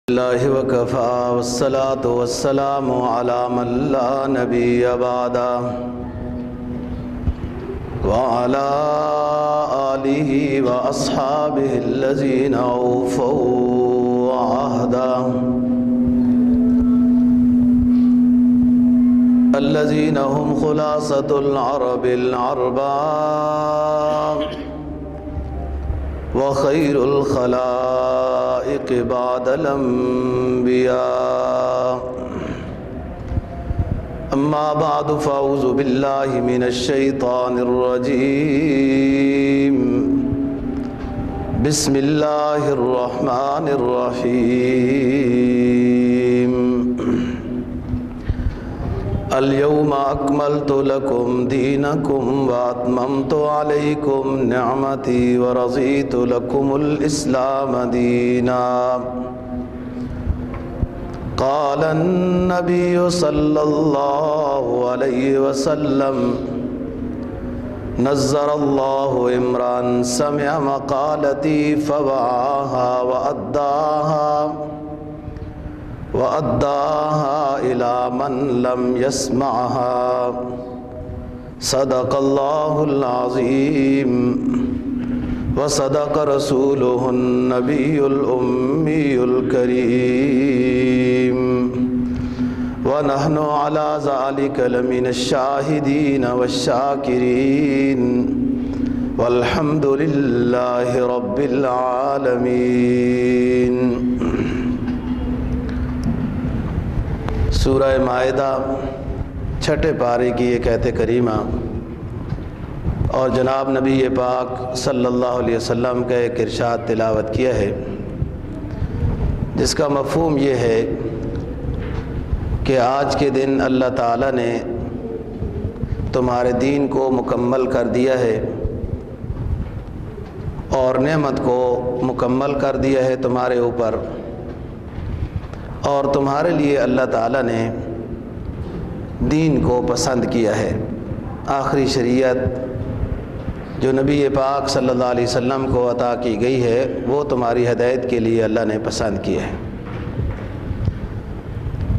اللہ وکفا والصلاة والسلام علی من لا نبی بعدہ وعلی آلہ واصحابہ الذین اوفوا عہدہ الذین هم خلاصۃ العرب العرباء وخیر الخلائق بعد الانبیاء اما بعد فاعوذ باللہ من الشیطان الرجیم بسم اللہ الرحمن الرحیم اليوم اکملت لکم دینکم واتممت علیکم نعمتی ورضیت لکم الاسلام دینا قال النبی صلی اللہ علیہ وسلم نظر اللہ امرا سمع مقالتی فوعاها وأداها إلى من لم يسمعها صدق الله العظيم وصدق رسوله النبي الأمي الكريم ونحن على ذلك لمن الشاهدين والشاكرين والحمد لله رب العالمين۔ سورہ مائدہ چھٹے پارے کی ایک آیت کریمہ اور جناب نبی پاک صلی اللہ علیہ وسلم کا ایک ارشاد تلاوت کیا ہے، جس کا مفہوم یہ ہے کہ آج کے دن اللہ تعالیٰ نے تمہارے دین کو مکمل کر دیا ہے اور نعمت کو مکمل کر دیا ہے تمہارے اوپر، اور تمہارے لیے اللہ تعالیٰ نے دین کو پسند کیا ہے۔ آخری شریعت جو نبی پاک صلی اللہ علیہ وسلم کو عطا کی گئی ہے وہ تمہاری ہدایت کے لیے اللہ نے پسند کیا ہے۔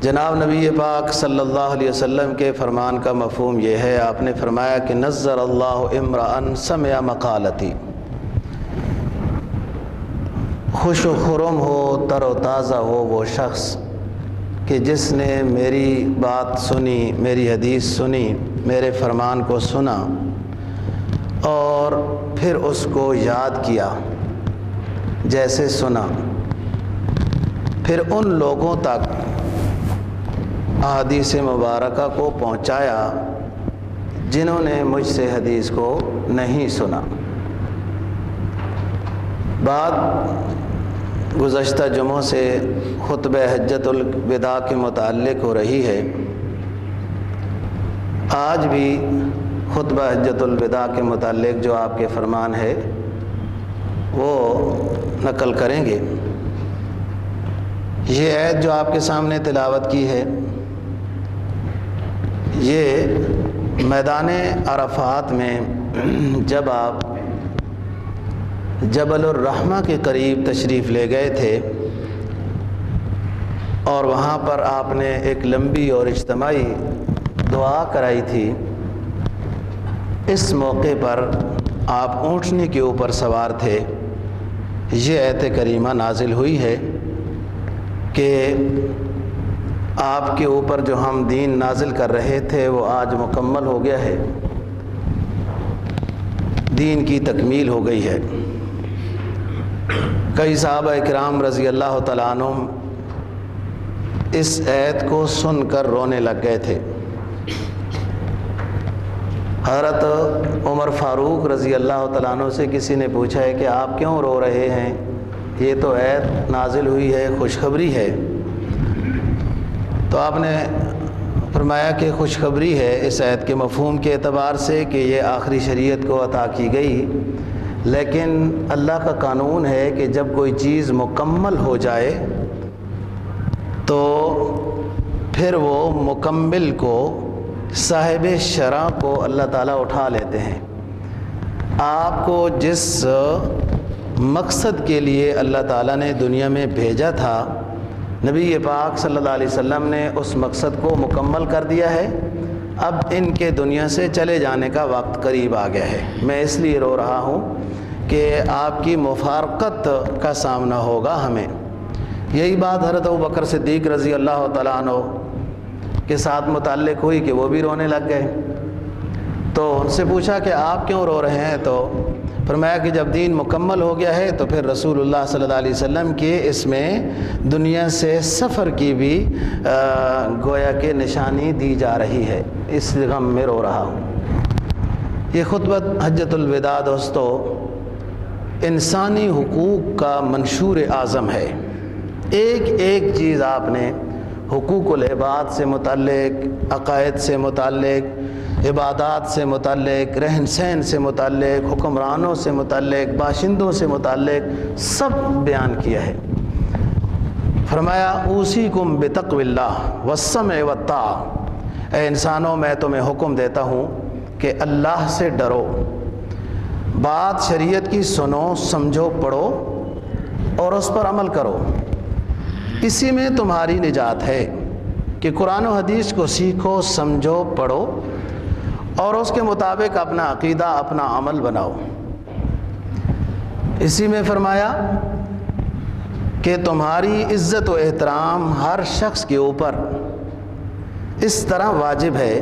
جناب نبی پاک صلی اللہ علیہ وسلم کے فرمان کا مفہوم یہ ہے، آپ نے فرمایا کہ نظر اللہ امرأ سمع مقالتی، خوش و خرم ہو، تر و تازہ ہو وہ شخص کہ جس نے میری بات سنی، میری حدیث سنی، میرے فرمان کو سنا اور پھر اس کو یاد کیا جیسے سنا، پھر ان لوگوں تک احادیث مبارکہ کو پہنچایا جنہوں نے مجھ سے حدیث کو نہیں سنا۔ بات گزشتہ جمعوں سے خطبہ حجۃ الوداع کے متعلق ہو رہی ہے، آج بھی خطبہ حجۃ الوداع کے متعلق جو آپ کے فرمان ہے وہ نقل کریں گے۔ یہ آیت جو آپ کے سامنے تلاوت کی ہے یہ میدان عرفات میں جب آپ جبل الرحمہ کے قریب تشریف لے گئے تھے اور وہاں پر آپ نے ایک لمبی اور اجتماعی دعا کرائی تھی، اس موقع پر آپ اونٹنی کے اوپر سوار تھے۔ یہ آیت کریمہ نازل ہوئی ہے کہ آپ کے اوپر جو ہم دین نازل کر رہے تھے وہ آج مکمل ہو گیا ہے، دین کی تکمیل ہو گئی ہے۔ کئی صحابہ اکرام رضی اللہ تعالیٰ عنہم اس آیت کو سن کر رونے لگ گئے تھے۔ حضرت عمر فاروق رضی اللہ تعالیٰ عنہ سے کسی نے پوچھا ہے کہ آپ کیوں رو رہے ہیں، یہ تو آیت نازل ہوئی ہے، خوشخبری ہے۔ تو آپ نے فرمایا کہ خوشخبری ہے اس آیت کے مفہوم کے اعتبار سے کہ یہ آخری شریعت کو عطا کی گئی، لیکن اللہ کا قانون ہے کہ جب کوئی چیز مکمل ہو جائے تو پھر وہ مکمل کو، صاحب شرع کو اللہ تعالیٰ اٹھا لیتے ہیں۔ آپ کو جس مقصد کے لیے اللہ تعالیٰ نے دنیا میں بھیجا تھا نبی پاک صلی اللہ علیہ وسلم نے اس مقصد کو مکمل کر دیا ہے، اب ان کے دنیا سے چلے جانے کا وقت قریب آ گیا ہے۔ میں اس لیے رو رہا ہوں کہ آپ کی مفارقت کا سامنا ہوگا ہمیں۔ یہی بات حضرت ابوبکر صدیق رضی اللہ تعالیٰ عنہ کے ساتھ متعلق ہوئی کہ وہ بھی رونے لگ گئے۔ تو ان سے پوچھا کہ آپ کیوں رو رہے ہیں؟ تو فرمایا کہ جب دین مکمل ہو گیا ہے تو پھر رسول اللہ صلی اللہ علیہ وسلم کی اس میں دنیا سے سفر کی بھی گویا کہ نشانی دی جا رہی ہے، اس غم میں رو رہا ہوں۔ یہ خطبہ حجۃ الوداع دوستو انسانی حقوق کا منشور اعظم ہے۔ ایک ایک چیز آپ نے حقوق العباد سے متعلق، عقائد سے متعلق، عبادات سے متعلق، رہن سہن سے متعلق، حکمرانوں سے متعلق، باشندوں سے متعلق سب بیان کیا ہے۔ فرمایا اوصیکم بتقوی اللہ والسمع والطاعہ، اے انسانوں میں تمہیں حکم دیتا ہوں کہ اللہ سے ڈرو، بات شریعت کی سنو، سمجھو، پڑھو اور اس پر عمل کرو، اسی میں تمہاری نجات ہے کہ قرآن و حدیث کو سیکھو، سمجھو، پڑھو اور اس کے مطابق اپنا عقیدہ، اپنا عمل بناؤ۔ اسی میں فرمایا کہ تمہاری عزت و احترام ہر شخص کے اوپر اس طرح واجب ہے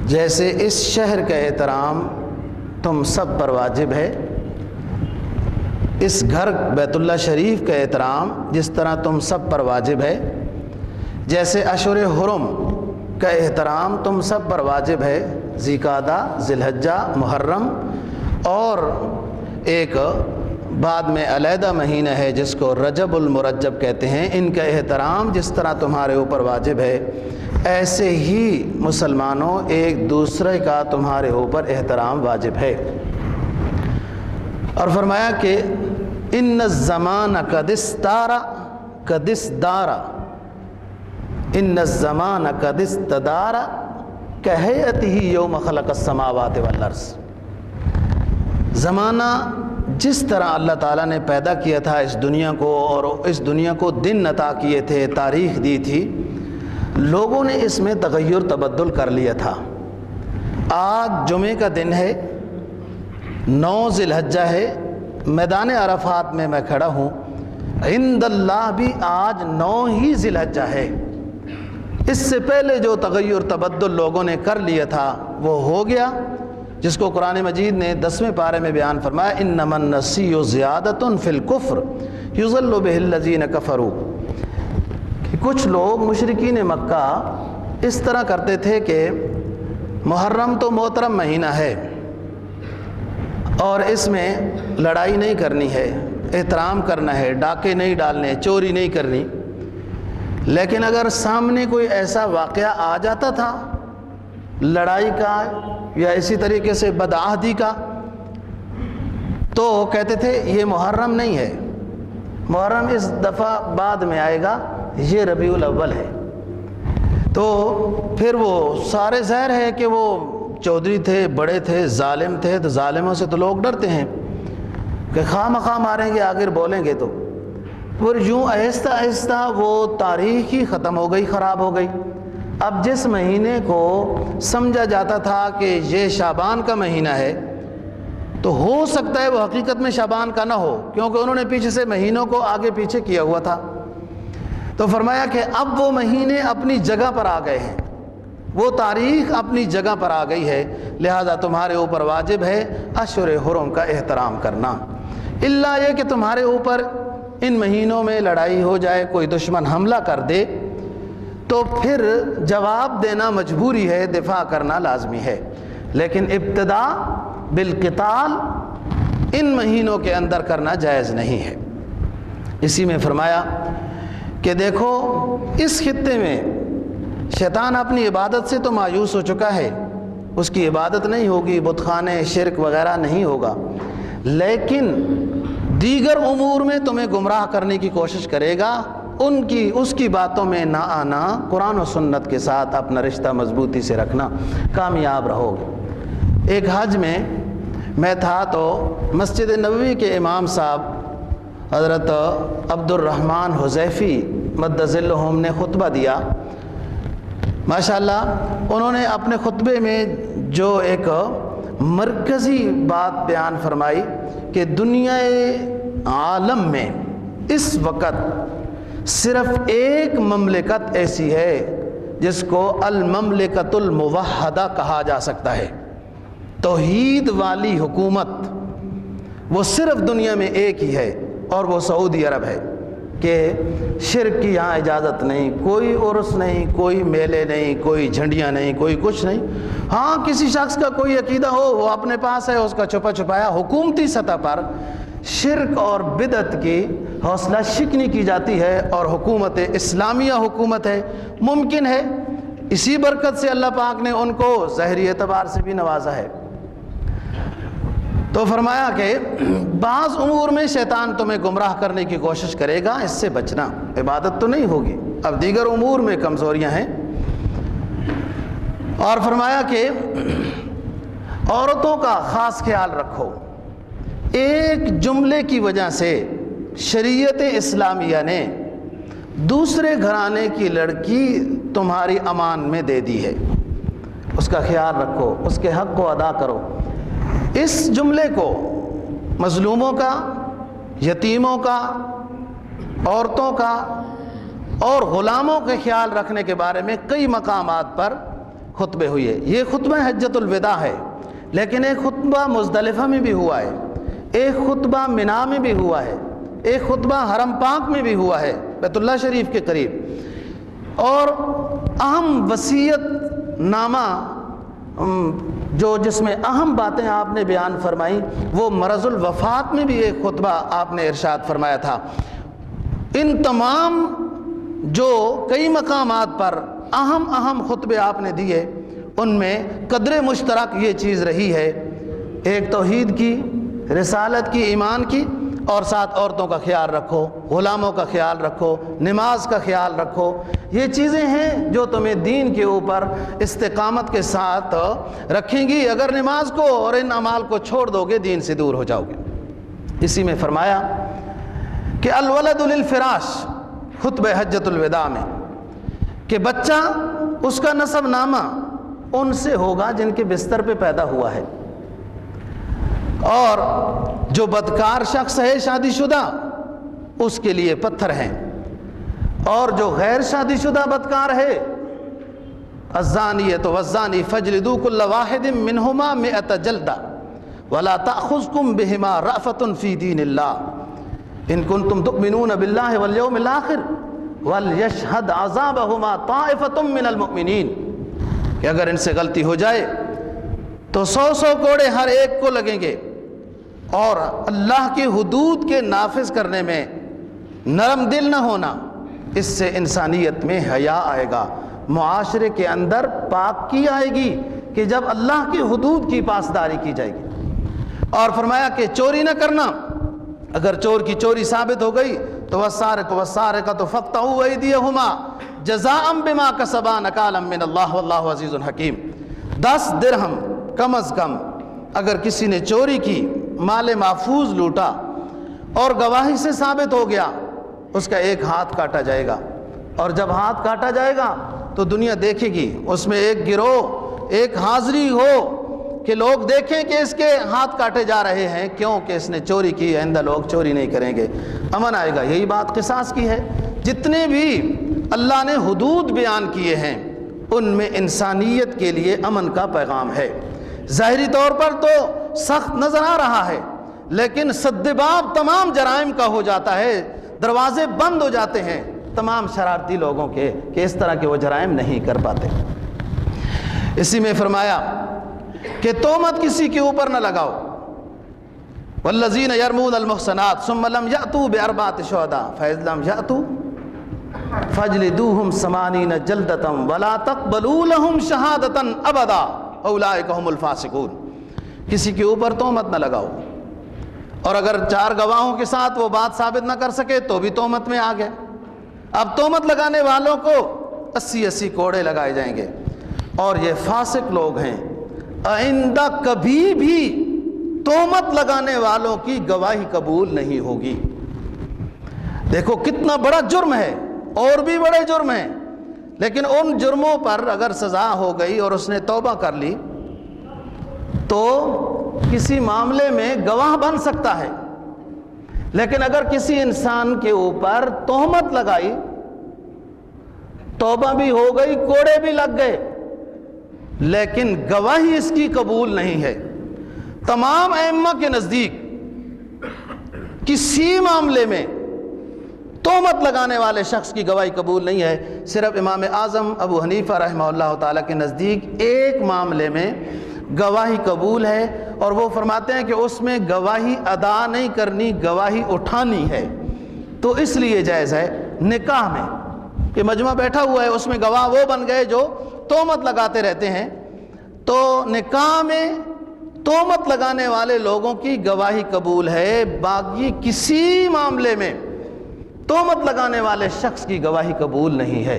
جیسے اس شہر کا احترام تم سب پر واجب ہے، اس گھر بیت اللہ شریف کا احترام جس طرح تم سب پر واجب ہے، جیسے اشہر حرم کا احترام تم سب پر واجب ہے، ذی-قعدہ، ذی الحجہ، محرم اور ایک بعد میں علیحدہ مہینہ ہے جس کو رجب المرجب کہتے ہیں، ان کا احترام جس طرح تمہارے اوپر واجب ہے ایسے ہی مسلمانوں ایک دوسرے کا تمہارے اوپر احترام واجب ہے۔ اور فرمایا کہ ان الزمان قد ازدار ان الزمان قد استدار کہیئتہ یوم خلق السماوات والارض، زمانہ جس طرح اللہ تعالیٰ نے پیدا کیا تھا اس دنیا کو اور اس دنیا کو دن عطا کیے تھے، تاریخ دی تھی، لوگوں نے اس میں تغیر تبدل کر لیا تھا۔ آج جمعے کا دن ہے، 9 ذی الحجہ ہے، میدان عرفات میں میں کھڑا ہوں، عند اللہ بھی آج 9 ہی ذی الحجہ ہے۔ اس سے پہلے جو تغیر تبدل لوگوں نے کر لیا تھا وہ ہو گیا، جس کو قرآن مجید نے 10ویں پارے میں بیان فرمایا انما النسیء زیادۃ فی الکفر یضل بہ الذین کفروا، کہ کچھ لوگ مشرکین مکہ اس طرح کرتے تھے کہ محرم تو محترم مہینہ ہے اور اس میں لڑائی نہیں کرنی ہے، احترام کرنا ہے، ڈاکے نہیں ڈالنے، چوری نہیں کرنی، لیکن اگر سامنے کوئی ایسا واقعہ آ جاتا تھا لڑائی کا یا اسی طریقے سے بدعہدی کا تو کہتے تھے یہ محرم نہیں ہے، محرم اس دفعہ بعد میں آئے گا، یہ ربیع الاول ہے۔ تو پھر وہ سارے ظاہر ہے کہ وہ چودھری تھے، بڑے تھے، ظالم تھے، تو ظالموں سے تو لوگ ڈرتے ہیں کہ خواہ مخواہ ماریں گے، آخر بولیں گے تو پھر یوں آہستہ آہستہ وہ تاریخ ہی ختم ہو گئی، خراب ہو گئی۔ اب جس مہینے کو سمجھا جاتا تھا کہ یہ شعبان کا مہینہ ہے تو ہو سکتا ہے وہ حقیقت میں شعبان کا نہ ہو، کیونکہ انہوں نے پیچھے سے مہینوں کو آگے پیچھے کیا ہوا تھا۔ تو فرمایا کہ اب وہ مہینے اپنی جگہ پر آ گئے ہیں، وہ تاریخ اپنی جگہ پر آ گئی ہے، لہذا تمہارے اوپر واجب ہے اشہر حرم کا احترام کرنا، الا یہ کہ تمہارے اوپر ان مہینوں میں لڑائی ہو جائے، کوئی دشمن حملہ کر دے تو پھر جواب دینا مجبوری ہے، دفاع کرنا لازمی ہے، لیکن ابتدا بالقتال ان مہینوں کے اندر کرنا جائز نہیں ہے۔ اسی میں فرمایا کہ دیکھو اس خطے میں شیطان اپنی عبادت سے تو مایوس ہو چکا ہے، اس کی عبادت نہیں ہوگی، بت خانے، شرک وغیرہ نہیں ہوگا، لیکن دیگر امور میں تمہیں گمراہ کرنے کی کوشش کرے گا، اس کی باتوں میں نہ آنا، قرآن و سنت کے ساتھ اپنا رشتہ مضبوطی سے رکھنا، کامیاب رہو گے۔ ایک حج میں تھا تو مسجد نبوی کے امام صاحب حضرت عبد الرحمن حذیفی مدظلہم نے خطبہ دیا. ماشاءاللہ انہوں نے اپنے خطبے میں جو ایک مرکزی بات بیان فرمائی کہ دنیا عالم میں اس وقت صرف ایک مملکت ایسی ہے جس کو المملکت الموحدہ کہا جا سکتا ہے. توحید والی حکومت وہ صرف دنیا میں ایک ہی ہے اور وہ سعودی عرب ہے کہ شرک کی یہاں اجازت نہیں، کوئی عرس نہیں، کوئی میلے نہیں، کوئی جھنڈیاں نہیں، کوئی کچھ نہیں. ہاں کسی شخص کا کوئی عقیدہ ہو وہ اپنے پاس ہے، اس کا چھپا چھپایا. حکومتی سطح پر شرک اور بدعت کی حوصلہ شکنی کی جاتی ہے اور حکومت اسلامیہ حکومت ہے. ممکن ہے اسی برکت سے اللہ پاک نے ان کو ظاہری اعتبار سے بھی نوازا ہے. تو فرمایا کہ بعض امور میں شیطان تمہیں گمراہ کرنے کی کوشش کرے گا، اس سے بچنا. عبادت تو نہیں ہوگی، اب دیگر امور میں کمزوریاں ہیں. اور فرمایا کہ عورتوں کا خاص خیال رکھو. ایک جملے کی وجہ سے شریعت اسلامیہ نے دوسرے گھرانے کی لڑکی تمہاری امان میں دے دی ہے، اس کا خیال رکھو، اس کے حق کو ادا کرو. اس جملے کو مظلوموں کا، یتیموں کا، عورتوں کا اور غلاموں کے خیال رکھنے کے بارے میں کئی مقامات پر خطبے ہوئے. یہ خطبہ حجۃ الوداع ہے، لیکن ایک خطبہ مزدلفہ میں بھی ہوا ہے، ایک خطبہ منا میں بھی ہوا ہے، ایک خطبہ حرم پاک میں بھی ہوا ہے بیت اللہ شریف کے قریب. اور اہم وصیت نامہ جو جس میں اہم باتیں آپ نے بیان فرمائیں وہ مرض الوفات میں بھی ایک خطبہ آپ نے ارشاد فرمایا تھا. ان تمام جو کئی مقامات پر اہم خطبے آپ نے دیے ان میں قدر مشترک یہ چیز رہی ہے، ایک توحید کی، رسالت کی، ایمان کی، اور ساتھ عورتوں کا خیال رکھو، غلاموں کا خیال رکھو، نماز کا خیال رکھو. یہ چیزیں ہیں جو تمہیں دین کے اوپر استقامت کے ساتھ رکھیں گی. اگر نماز کو اور ان اعمال کو چھوڑ دو گے دین سے دور ہو جاؤ گے. اسی میں فرمایا کہ الولد للفراش خطبہ حجۃ الوداع میں کہ بچہ اس کا نسب نامہ ان سے ہوگا جن کے بستر پہ پیدا ہوا ہے، اور جو بدکار شخص ہے شادی شدہ اس کے لیے پتھر ہیں، اور جو غیر شادی شدہ بدکار ہے الزانیۃ والزانی فاجلدوا کل واحد منہما 100 جلدہ ولا تأخذکم بہما رأفۃ فی دین اللہ ان کنتم تؤمنون باللہ والیوم الآخر ولیشہد عذابہما طائفۃ من المؤمنین. کہ اگر ان سے غلطی ہو جائے تو 100 کوڑے ہر ایک کو لگیں گے، اور اللہ کی حدود کے نافذ کرنے میں نرم دل نہ ہونا، اس سے انسانیت میں حیا آئے گا، معاشرے کے اندر پاکی آئے گی کہ جب اللہ کی حدود کی پاسداری کی جائے گی. اور فرمایا کہ چوری نہ کرنا، اگر چور کی چوری ثابت ہو گئی تو والسارق والسارقۃ فاقطعوا ایدیہما جزاء بما کسبا نکالا من اللہ واللہ عزیز حکیم. 10 درہم کم از کم اگر کسی نے چوری کی، مال محفوظ لوٹا اور گواہی سے ثابت ہو گیا، اس کا ایک ہاتھ کاٹا جائے گا. اور جب ہاتھ کاٹا جائے گا تو دنیا دیکھے گی، اس میں ایک گروہ، ایک حاضری ہو کہ لوگ دیکھیں کہ اس کے ہاتھ کاٹے جا رہے ہیں، کیوں کہ اس نے چوری کی. آئندہ لوگ چوری نہیں کریں گے، امن آئے گا. یہی بات قصاص کی ہے. جتنے بھی اللہ نے حدود بیان کیے ہیں ان میں انسانیت کے لیے امن کا پیغام ہے. ظاہری طور پر تو سخت نظر آ رہا ہے، لیکن سد باب تمام جرائم کا ہو جاتا ہے، دروازے بند ہو جاتے ہیں تمام شرارتی لوگوں کے کہ اس طرح کے وہ جرائم نہیں کر پاتے. اسی میں فرمایا کہ تہمت کسی کے اوپر نہ لگاؤ. والذین یرمون المحصنات ثم لم یأتوا بأربعۃ شہداء فإذ لم یأتوا فاجلدوہم 80 جلدۃ ولا تقبلوا لهم شہادۃ ابدا اولئک هم الفاسقون. کسی کے اوپر تہمت نہ لگاؤ، اور اگر 4 گواہوں کے ساتھ وہ بات ثابت نہ کر سکے تو بھی تہمت میں آ گئے. اب تہمت لگانے والوں کو 80 کوڑے لگائے جائیں گے، اور یہ فاسق لوگ ہیں. آئندہ کبھی بھی تہمت لگانے والوں کی گواہی قبول نہیں ہوگی. دیکھو کتنا بڑا جرم ہے، اور بھی بڑے جرم ہیں، لیکن ان جرموں پر اگر سزا ہو گئی اور اس نے توبہ کر لی تو کسی معاملے میں گواہ بن سکتا ہے۔ لیکن اگر کسی انسان کے اوپر تہمت لگائی، توبہ بھی ہو گئی، کوڑے بھی لگ گئے، لیکن گواہی اس کی قبول نہیں ہے۔ تمام ائمہ کے نزدیک کسی معاملے میں تہمت لگانے والے شخص کی گواہی قبول نہیں ہے۔ صرف امام اعظم ابو حنیفہ رحمہ اللہ تعالیٰ کے نزدیک ایک معاملے میں گواہی قبول ہے، اور وہ فرماتے ہیں کہ اس میں گواہی ادا نہیں کرنی، گواہی اٹھانی ہے۔ تو اس لیے جائز ہے نکاح میں کہ مجمع بیٹھا ہوا ہے، اس میں گواہ وہ بن گئے جو تہمت لگاتے رہتے ہیں، تو نکاح میں تہمت لگانے والے لوگوں کی گواہی قبول ہے، باقی کسی معاملے میں تہمت لگانے والے شخص کی گواہی قبول نہیں ہے۔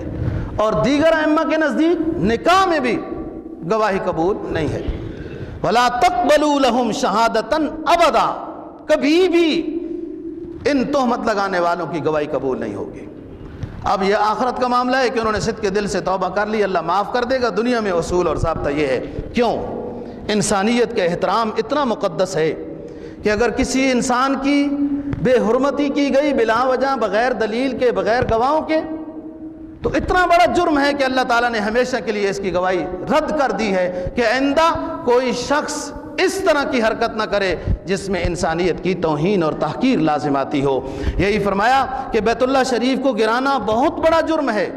اور دیگر ائمہ کے نزدیک نکاح میں بھی گواہی قبول نہیں ہے۔ وَلَا تَقْبَلُوا لَهُمْ شَهَادَةً أَبَدًا، کبھی بھی ان تہمت لگانے والوں کی گواہی قبول نہیں ہوگی۔ اب یہ آخرت کا معاملہ ہے کہ انہوں نے صدق کے دل سے توبہ کر لی، اللہ معاف کر دے گا۔ دنیا میں اصول اور ضابطہ یہ ہے، کیوں؟ انسانیت کا احترام اتنا مقدس ہے کہ اگر کسی انسان کی بے حرمتی کی گئی بلا وجہ، بغیر دلیل کے، بغیر گواہوں کے، تو اتنا بڑا جرم ہے کہ اللہ تعالیٰ نے ہمیشہ کے لیے اس کی گواہی رد کر دی ہے کہ آئندہ کوئی شخص اس طرح کی حرکت نہ کرے جس میں انسانیت کی توہین اور تحقیر لازم آتی ہو۔ یہی فرمایا کہ بیت اللہ شریف کو گرانا بہت بڑا جرم ہے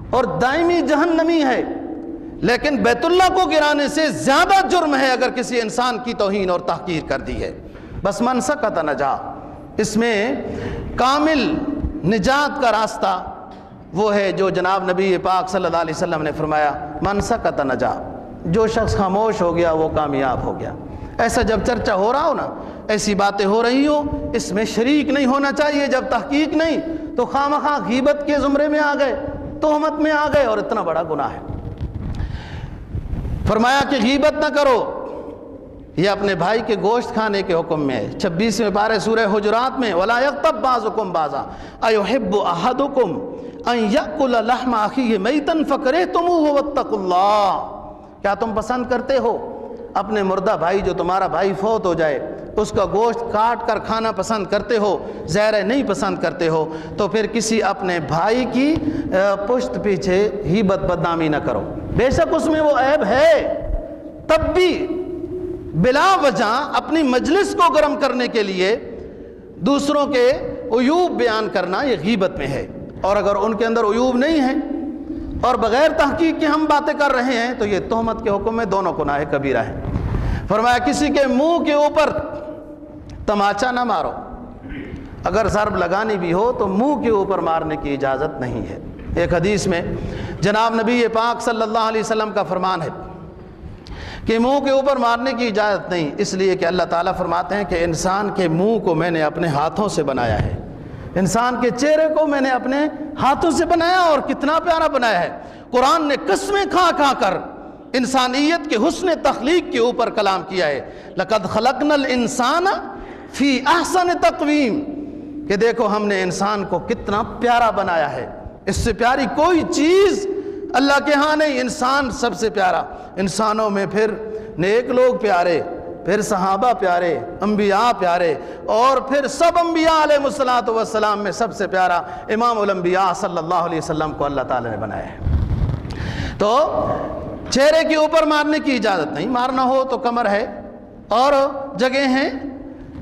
اور دائمی جہنمی ہے، لیکن بیت اللہ کو گرانے سے زیادہ جرم ہے اگر کسی انسان کی توہین اور تحقیر کر دی ہے۔ بس من سکت نجا، اس میں کامل نجات کا راستہ وہ ہے جو جناب نبی پاک صلی اللہ علیہ وسلم نے فرمایا، من سکت نجا، جو شخص خاموش ہو گیا وہ کامیاب ہو گیا۔ ایسا جب چرچہ ہو رہا ہو نا، ایسی باتیں ہو رہی ہو، اس میں شریک نہیں ہونا چاہیے۔ جب تحقیق نہیں تو خواہ غیبت کے زمرے میں آ گئے، تہمت میں آ گئے، اور اتنا بڑا گناہ ہے۔ فرمایا کہ غیبت نہ کرو، یہ اپنے بھائی کے گوشت کھانے کے حکم میں ہے۔ 26ویں پارے سورہ حجرات میں، وَلَا يَغْتَبْ بَعْضُكُمْ بَعْضًا أَيُحِبُّ أَحَدُكُمْ أَن يَأْكُلَ لَحْمَ أَخِيهِ مَيْتًا فَكَرِهْتُمُوهُ وَاتَّقُوا اللَّهَ، کیا تم پسند کرتے ہو اپنے مردہ بھائی، جو تمہارا بھائی فوت ہو جائے، اس کا گوشت کاٹ کر کھانا پسند کرتے ہو؟ ظاہر ہے نہیں پسند کرتے ہو، تو پھر کسی اپنے بھائی کی پشت پیچھے غیبت بدنامی نہ کرو۔ بے شک اس میں وہ عیب ہے، تب بھی بلا وجہ اپنی مجلس کو گرم کرنے کے لیے دوسروں کے عیوب بیان کرنا یہ غیبت میں ہے۔ اور اگر ان کے اندر عیوب نہیں ہیں اور بغیر تحقیق کے ہم باتیں کر رہے ہیں تو یہ تہمت کے حکم میں دونوں گناہ کبیرہ ہیں۔ فرمایا کسی کے منہ کے اوپر تماچا نہ مارو، اگر ضرب لگانی بھی ہو تو منہ کے اوپر مارنے کی اجازت نہیں ہے۔ ایک حدیث میں جناب نبی پاک صلی اللہ علیہ وسلم کا فرمان ہے کہ منہ کے اوپر مارنے کی اجازت نہیں، اس لیے کہ اللہ تعالیٰ فرماتے ہیں کہ انسان کے منہ کو میں نے اپنے ہاتھوں سے بنایا ہے، انسان کے چہرے کو میں نے اپنے ہاتھوں سے بنایا، اور کتنا پیارا بنایا ہے۔ قرآن نے قسمیں کھا کھا کر انسانیت کے حسن تخلیق کے اوپر کلام کیا ہے۔ لَقَدْ خَلَقْنَا الْإِنسَانَ فِي أَحْسَنِ تَقْوِيمٍ، کہ دیکھو ہم نے انسان کو کتنا پیارا بنایا ہے، اس سے پیاری کوئی چیز اللہ کے ہاں نہیں، انسان سب سے پیارا۔ انسانوں میں پھر نیک لوگ پیارے، پھر صحابہ پیارے، انبیاء پیارے، اور پھر سب انبیاء علیہ السلام میں سب سے پیارا امام الانبیاء صلی اللہ علیہ وسلم کو اللہ تعالی نے بنایا ہے۔ تو چہرے کے اوپر مارنے کی اجازت نہیں، مارنا ہو تو کمر ہے اور جگہ ہیں،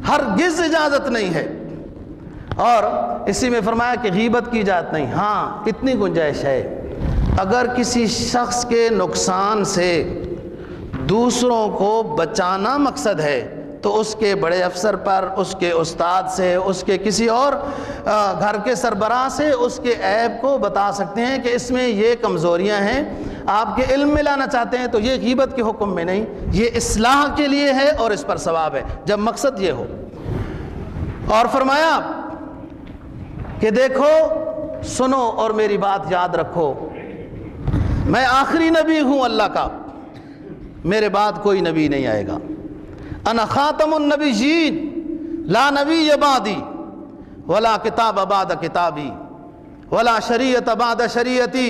ہرگز اجازت نہیں ہے۔ اور اسی میں فرمایا کہ غیبت کی اجازت نہیں۔ ہاں اتنی گنجائش ہے، اگر کسی شخص کے نقصان سے دوسروں کو بچانا مقصد ہے تو اس کے بڑے افسر پر، اس کے استاد سے، اس کے کسی اور گھر کے سربراہ سے اس کے عیب کو بتا سکتے ہیں کہ اس میں یہ کمزوریاں ہیں، آپ کے علم میں لانا چاہتے ہیں، تو یہ غیبت کے حکم میں نہیں، یہ اصلاح کے لیے ہے اور اس پر ثواب ہے جب مقصد یہ ہو۔ اور فرمایا کہ دیکھو، سنو اور میری بات یاد رکھو، میں آخری نبی ہوں اللہ کا، میرے بعد کوئی نبی نہیں آئے گا۔ انا خاتم النبیین لا نبی بعدی ولا کتاب بعد کتابی ولا شریعت بعد شریعتی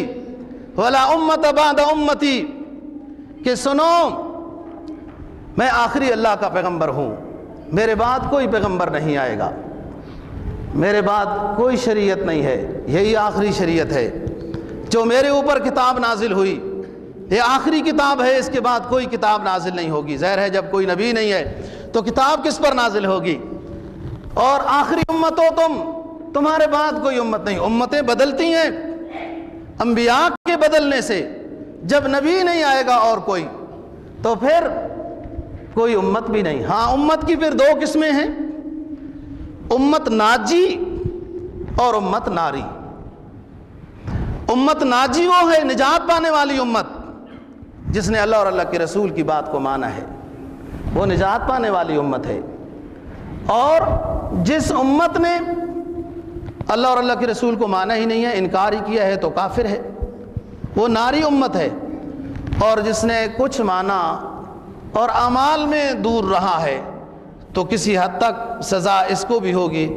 ولا امت بعد امتی، کہ سنو میں آخری اللہ کا پیغمبر ہوں، میرے بعد کوئی پیغمبر نہیں آئے گا، میرے بعد کوئی شریعت نہیں ہے، یہی آخری شریعت ہے جو میرے اوپر کتاب نازل ہوئی، یہ آخری کتاب ہے، اس کے بعد کوئی کتاب نازل نہیں ہوگی۔ ظاہر ہے جب کوئی نبی نہیں ہے تو کتاب کس پر نازل ہوگی؟ اور آخری امت ہو تمہارے بعد کوئی امت نہیں۔ امتیں بدلتی ہیں انبیاء کے بدلنے سے، جب نبی نہیں آئے گا اور کوئی تو پھر کوئی امت بھی نہیں۔ ہاں امت کی پھر دو قسمیں ہیں، امت ناجی اور امت ناری۔ امت ناجی وہ ہے نجات پانے والی امت، جس نے اللہ اور اللہ کے رسول کی بات کو مانا ہے، وہ نجات پانے والی امت ہے۔ اور جس امت نے اللہ اور اللہ کے رسول کو مانا ہی نہیں ہے، انکار ہی کیا ہے، تو کافر ہے، وہ ناری امت ہے۔ اور جس نے کچھ مانا اور اعمال میں دور رہا ہے تو کسی حد تک سزا اس کو بھی ہوگی۔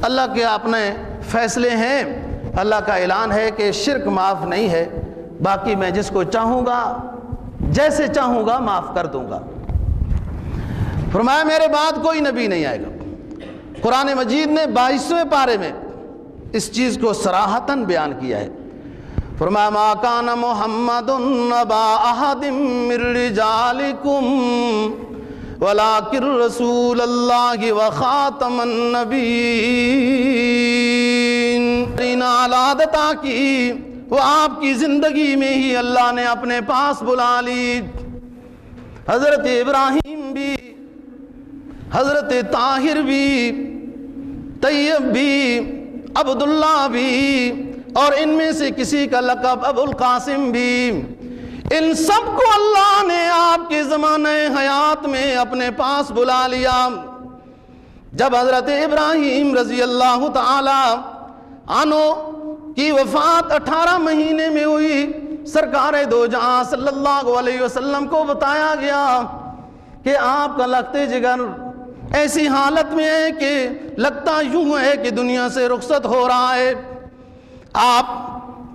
اللہ کے اپنے فیصلے ہیں، اللہ کا اعلان ہے کہ شرک معاف نہیں ہے، باقی میں جس کو چاہوں گا جیسے چاہوں گا معاف کر دوں گا۔ فرمایا میرے بعد کوئی نبی نہیں آئے گا۔ قرآن مجید نے 22ویں پارے میں اس چیز کو صراحتاً بیان کیا ہے۔ فرمایا ما کان محمد ابا احد من رجالکم ولکن رسول اللہ وخاتم النبیین۔ علادتا کی وہ آپ کی زندگی میں ہی اللہ نے اپنے پاس بلا لی۔ حضرت ابراہیم بھی، حضرت طاہر بھی، طیب بھی، عبداللہ بھی، اور ان میں سے کسی کا لقب ابو القاسم بھی، ان سب کو اللہ نے آپ کے زمانہ حیات میں اپنے پاس بلا لیا۔ جب حضرت ابراہیم رضی اللہ تعالی عنہ کی وفات 18 مہینے میں ہوئی، سرکار دو جہاں صلی اللہ علیہ وسلم کو بتایا گیا کہ آپ کا لگتے جگر ایسی حالت میں ہے کہ لگتا یوں ہے کہ دنیا سے رخصت ہو رہا ہے۔ آپ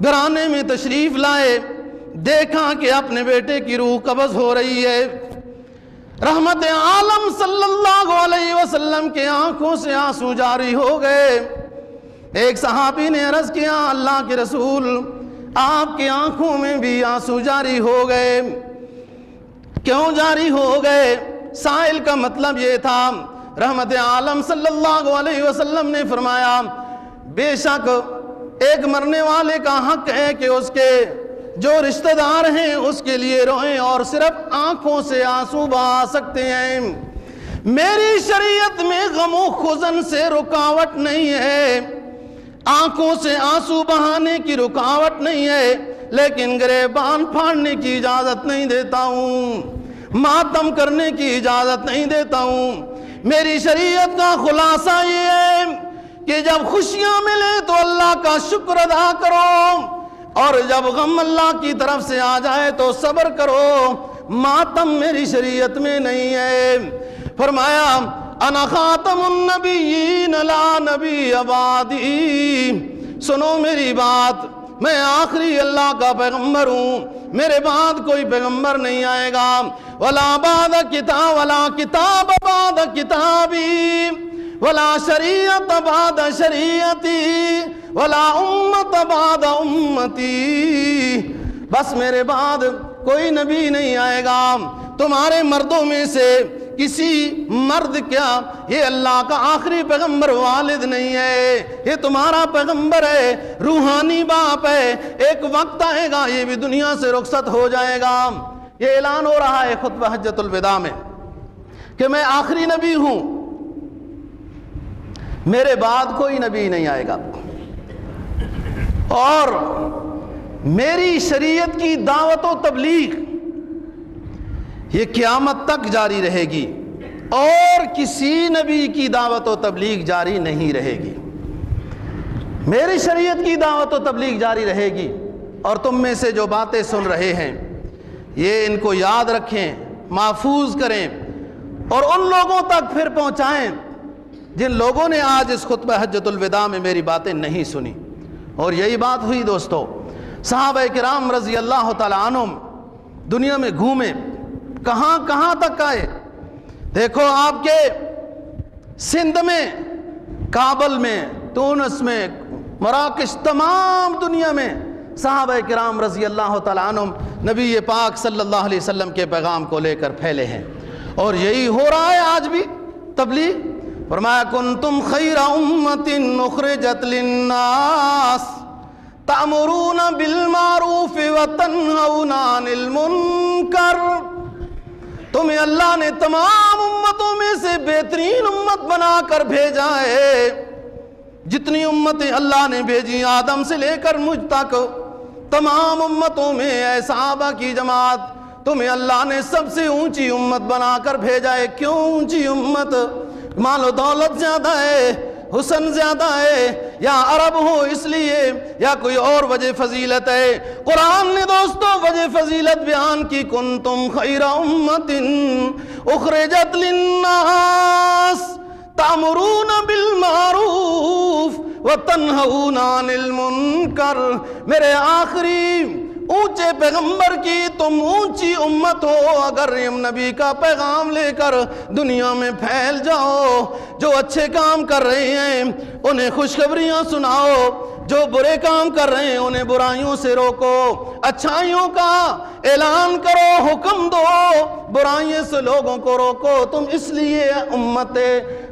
گھرانے میں تشریف لائے، دیکھا کہ اپنے بیٹے کی روح قبض ہو رہی ہے۔ رحمت عالم صلی اللہ علیہ وسلم کے آنکھوں سے آنسو جاری ہو گئے۔ ایک صحابی نے عرض کیا اللہ کے رسول آپ کی آنکھوں میں بھی آنسو جاری ہو گئے، کیوں جاری ہو گئے؟ سائل کا مطلب یہ تھا، رحمت عالم صلی اللہ علیہ وسلم نے فرمایا بے شک ایک مرنے والے کا حق ہے کہ اس کے جو رشتہ دار ہیں اس کے لیے روئیں، اور صرف آنکھوں سے آنسو بہا سکتے ہیں۔ میری شریعت میں غم و حزن سے رکاوٹ نہیں ہے، آنکھوں سے آنسو بہانے کی رکاوٹ نہیں ہے، لیکن گریبان پھاڑنے کی اجازت نہیں دیتا ہوں، ماتم کرنے کی اجازت نہیں دیتا ہوں۔ میری شریعت کا خلاصہ یہ ہے کہ جب خوشیاں ملیں تو اللہ کا شکر ادا کرو، اور جب غم اللہ کی طرف سے آ جائے تو صبر کرو، ماتم میری شریعت میں نہیں ہے۔ فرمایا انا خاتم النبیین لا نبی بعدی، سنو میری بات، میں آخری اللہ کا پیغمبر ہوں، میرے بعد کوئی پیغمبر نہیں آئے گا۔ ولا بعد کتاب ولا کتاب بعد کتابی ولا شریعت بعد شریعتی ولا امت بعد امتی، بس میرے بعد کوئی نبی نہیں آئے گا۔ تمہارے مردوں میں سے کسی مرد کیا، یہ اللہ کا آخری پیغمبر والد نہیں ہے، یہ تمہارا پیغمبر ہے، روحانی باپ ہے، ایک وقت آئے گا یہ بھی دنیا سے رخصت ہو جائے گا۔ یہ اعلان ہو رہا ہے خطبہ حجۃ الوداع میں کہ میں آخری نبی ہوں، میرے بعد کوئی نبی نہیں آئے گا، اور میری شریعت کی دعوت و تبلیغ یہ قیامت تک جاری رہے گی، اور کسی نبی کی دعوت و تبلیغ جاری نہیں رہے گی۔ میری شریعت کی دعوت و تبلیغ جاری رہے گی، اور تم میں سے جو باتیں سن رہے ہیں یہ ان کو یاد رکھیں، محفوظ کریں، اور ان لوگوں تک پھر پہنچائیں جن لوگوں نے آج اس خطبہ حجۃ الوداع میں میری باتیں نہیں سنی. اور یہی بات ہوئی دوستو. صحابہ کرام رضی اللہ تعالیٰ عنہم دنیا میں گھومے, کہاں کہاں تک آئے. دیکھو آپ کے سندھ میں, کابل میں, تونس میں, مراکش, تمام دنیا میں صحابہ کرام رضی اللہ تعالیٰ عنہم نبی پاک صلی اللہ علیہ وسلم کے پیغام کو لے کر پھیلے ہیں. اور یہی ہو رہا ہے آج بھی تبلیغ. فرمایا کنتم خیر امت اخرجت للناس تأمرون بالمعروف وتنہون عن المنکر. تمہیں اللہ نے تمام امتوں میں سے بہترین امت بنا کر بھیجا ہے. جتنی امتیں اللہ نے بھیجی آدم سے لے کر مجھ تک, تمام امتوں میں اے صحابہ کی جماعت, تمہیں اللہ نے سب سے اونچی امت بنا کر بھیجا ہے. کیوں اونچی امت؟ مال و دولت زیادہ ہے, حسن زیادہ ہے, یا عرب ہو اس لیے, یا کوئی اور وجہ فضیلت ہے؟ قرآن نے دوستو وجہ فضیلت بیان کی. کنتم خیر امت اخرجت للناس تأمرون بالمعروف وتنہون عن المنکر. میرے آخری اونچے پیغمبر کی تم اونچی امت ہو اگر نبی کا پیغام لے کر دنیا میں پھیل جاؤ. جو اچھے کام کر رہے ہیں انہیں خوشخبریاں سناؤ, جو برے کام کر رہے ہیں انہیں برائیوں سے روکو, اچھائیوں کا اعلان کرو, حکم دو, برائیوں سے لوگوں کو روکو. تم اس لیے امت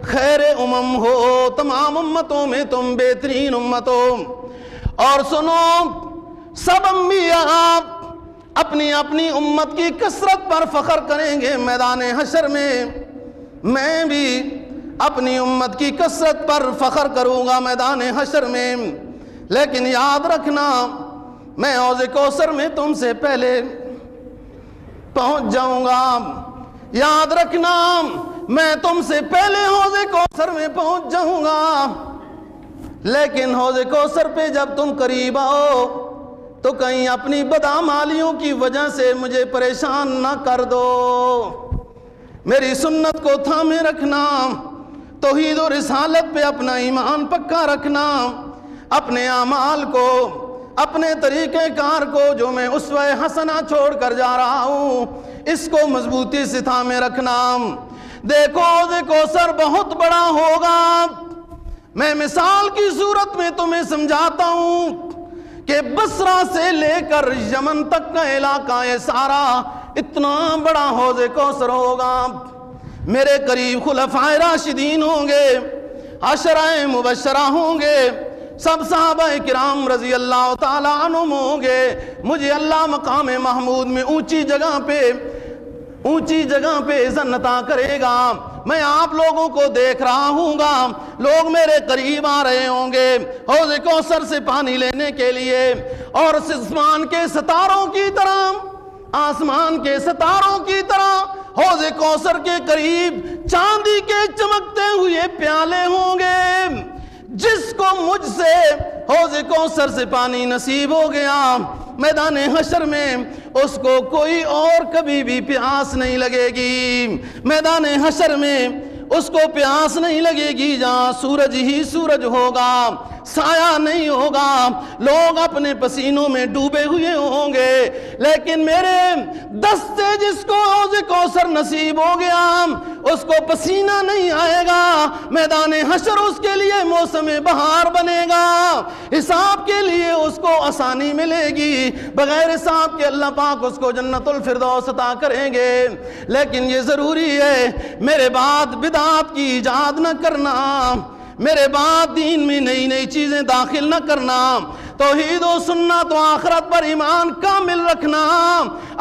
خیر امم ہو, تمام امتوں میں تم بہترین امت ہو. اور سنو, سب انبیاء اپنی اپنی امت کی کثرت پر فخر کریں گے میدان حشر میں. میں بھی اپنی امت کی کثرت پر فخر کروں گا میدان حشر میں. لیکن یاد رکھنا میں حوض کوثر میں تم سے پہلے پہنچ جاؤں گا. یاد رکھنا میں تم سے پہلے حوض کوثر میں پہنچ جاؤں گا. لیکن حوض کوثر پہ جب تم قریب آؤ تو کہیں اپنی بدعمالیوں کی وجہ سے مجھے پریشان نہ کر دو. میری سنت کو تھامے رکھنا, توحید و رسالت پہ اپنا ایمان پکا رکھنا, اپنے اعمال کو, اپنے طریقہ کار کو جو میں اسوہ حسنہ چھوڑ کر جا رہا ہوں اس کو مضبوطی سے تھامے رکھنا. دیکھو حوض کوثر بہت بڑا ہوگا. میں مثال کی صورت میں تمہیں سمجھاتا ہوں کہ بصرہ سے لے کر یمن تک کا علاقہ یہ سارا اتنا بڑا حوض کوثر ہوگا. میرے قریب خلفائے راشدین ہوں گے, عشرہ مبشرہ ہوں گے, سب صحابہ کرام رضی اللہ تعالیٰ عنہم ہوں گے. مجھے اللہ مقام محمود میں اونچی جگہ پہ عزت عطا کرے گا. میں آپ لوگوں کو دیکھ رہا ہوں گا, لوگ میرے قریب آ رہے ہوں گے حوض کوثر سے پانی لینے کے لیے, اور آسمان کے ستاروں کی طرح حوض کوثر کے قریب چاندی کے چمکتے ہوئے پیالے ہوں گے. جس کو مجھ سے حوض کوثر سے پانی نصیب ہو گیا میدان حشر میں اس کو کوئی اور کبھی بھی پیاس نہیں لگے گی. میدان حشر میں اس کو پیاس نہیں لگے گی جہاں سورج ہی سورج ہوگا, سایہ نہیں ہوگا, لوگ اپنے پسینوں میں ڈوبے ہوئے ہوں گے. لیکن میرے دستے جس کو حوض کوثر نصیب ہو گیا اس کو پسینہ نہیں آئے گا. میدان حشر اس کے لیے موسم بہار بنے گا, حساب کے لیے اس کو آسانی ملے گی, بغیر حساب کے اللہ پاک اس کو جنت الفردوس عطا کریں گے. لیکن یہ ضروری ہے میرے بعد بدعات کی ایجاد نہ کرنا, میرے بعد دین میں نئی نئی چیزیں داخل نہ کرنا, توحید و سنت و آخرت پر ایمان کامل رکھنا,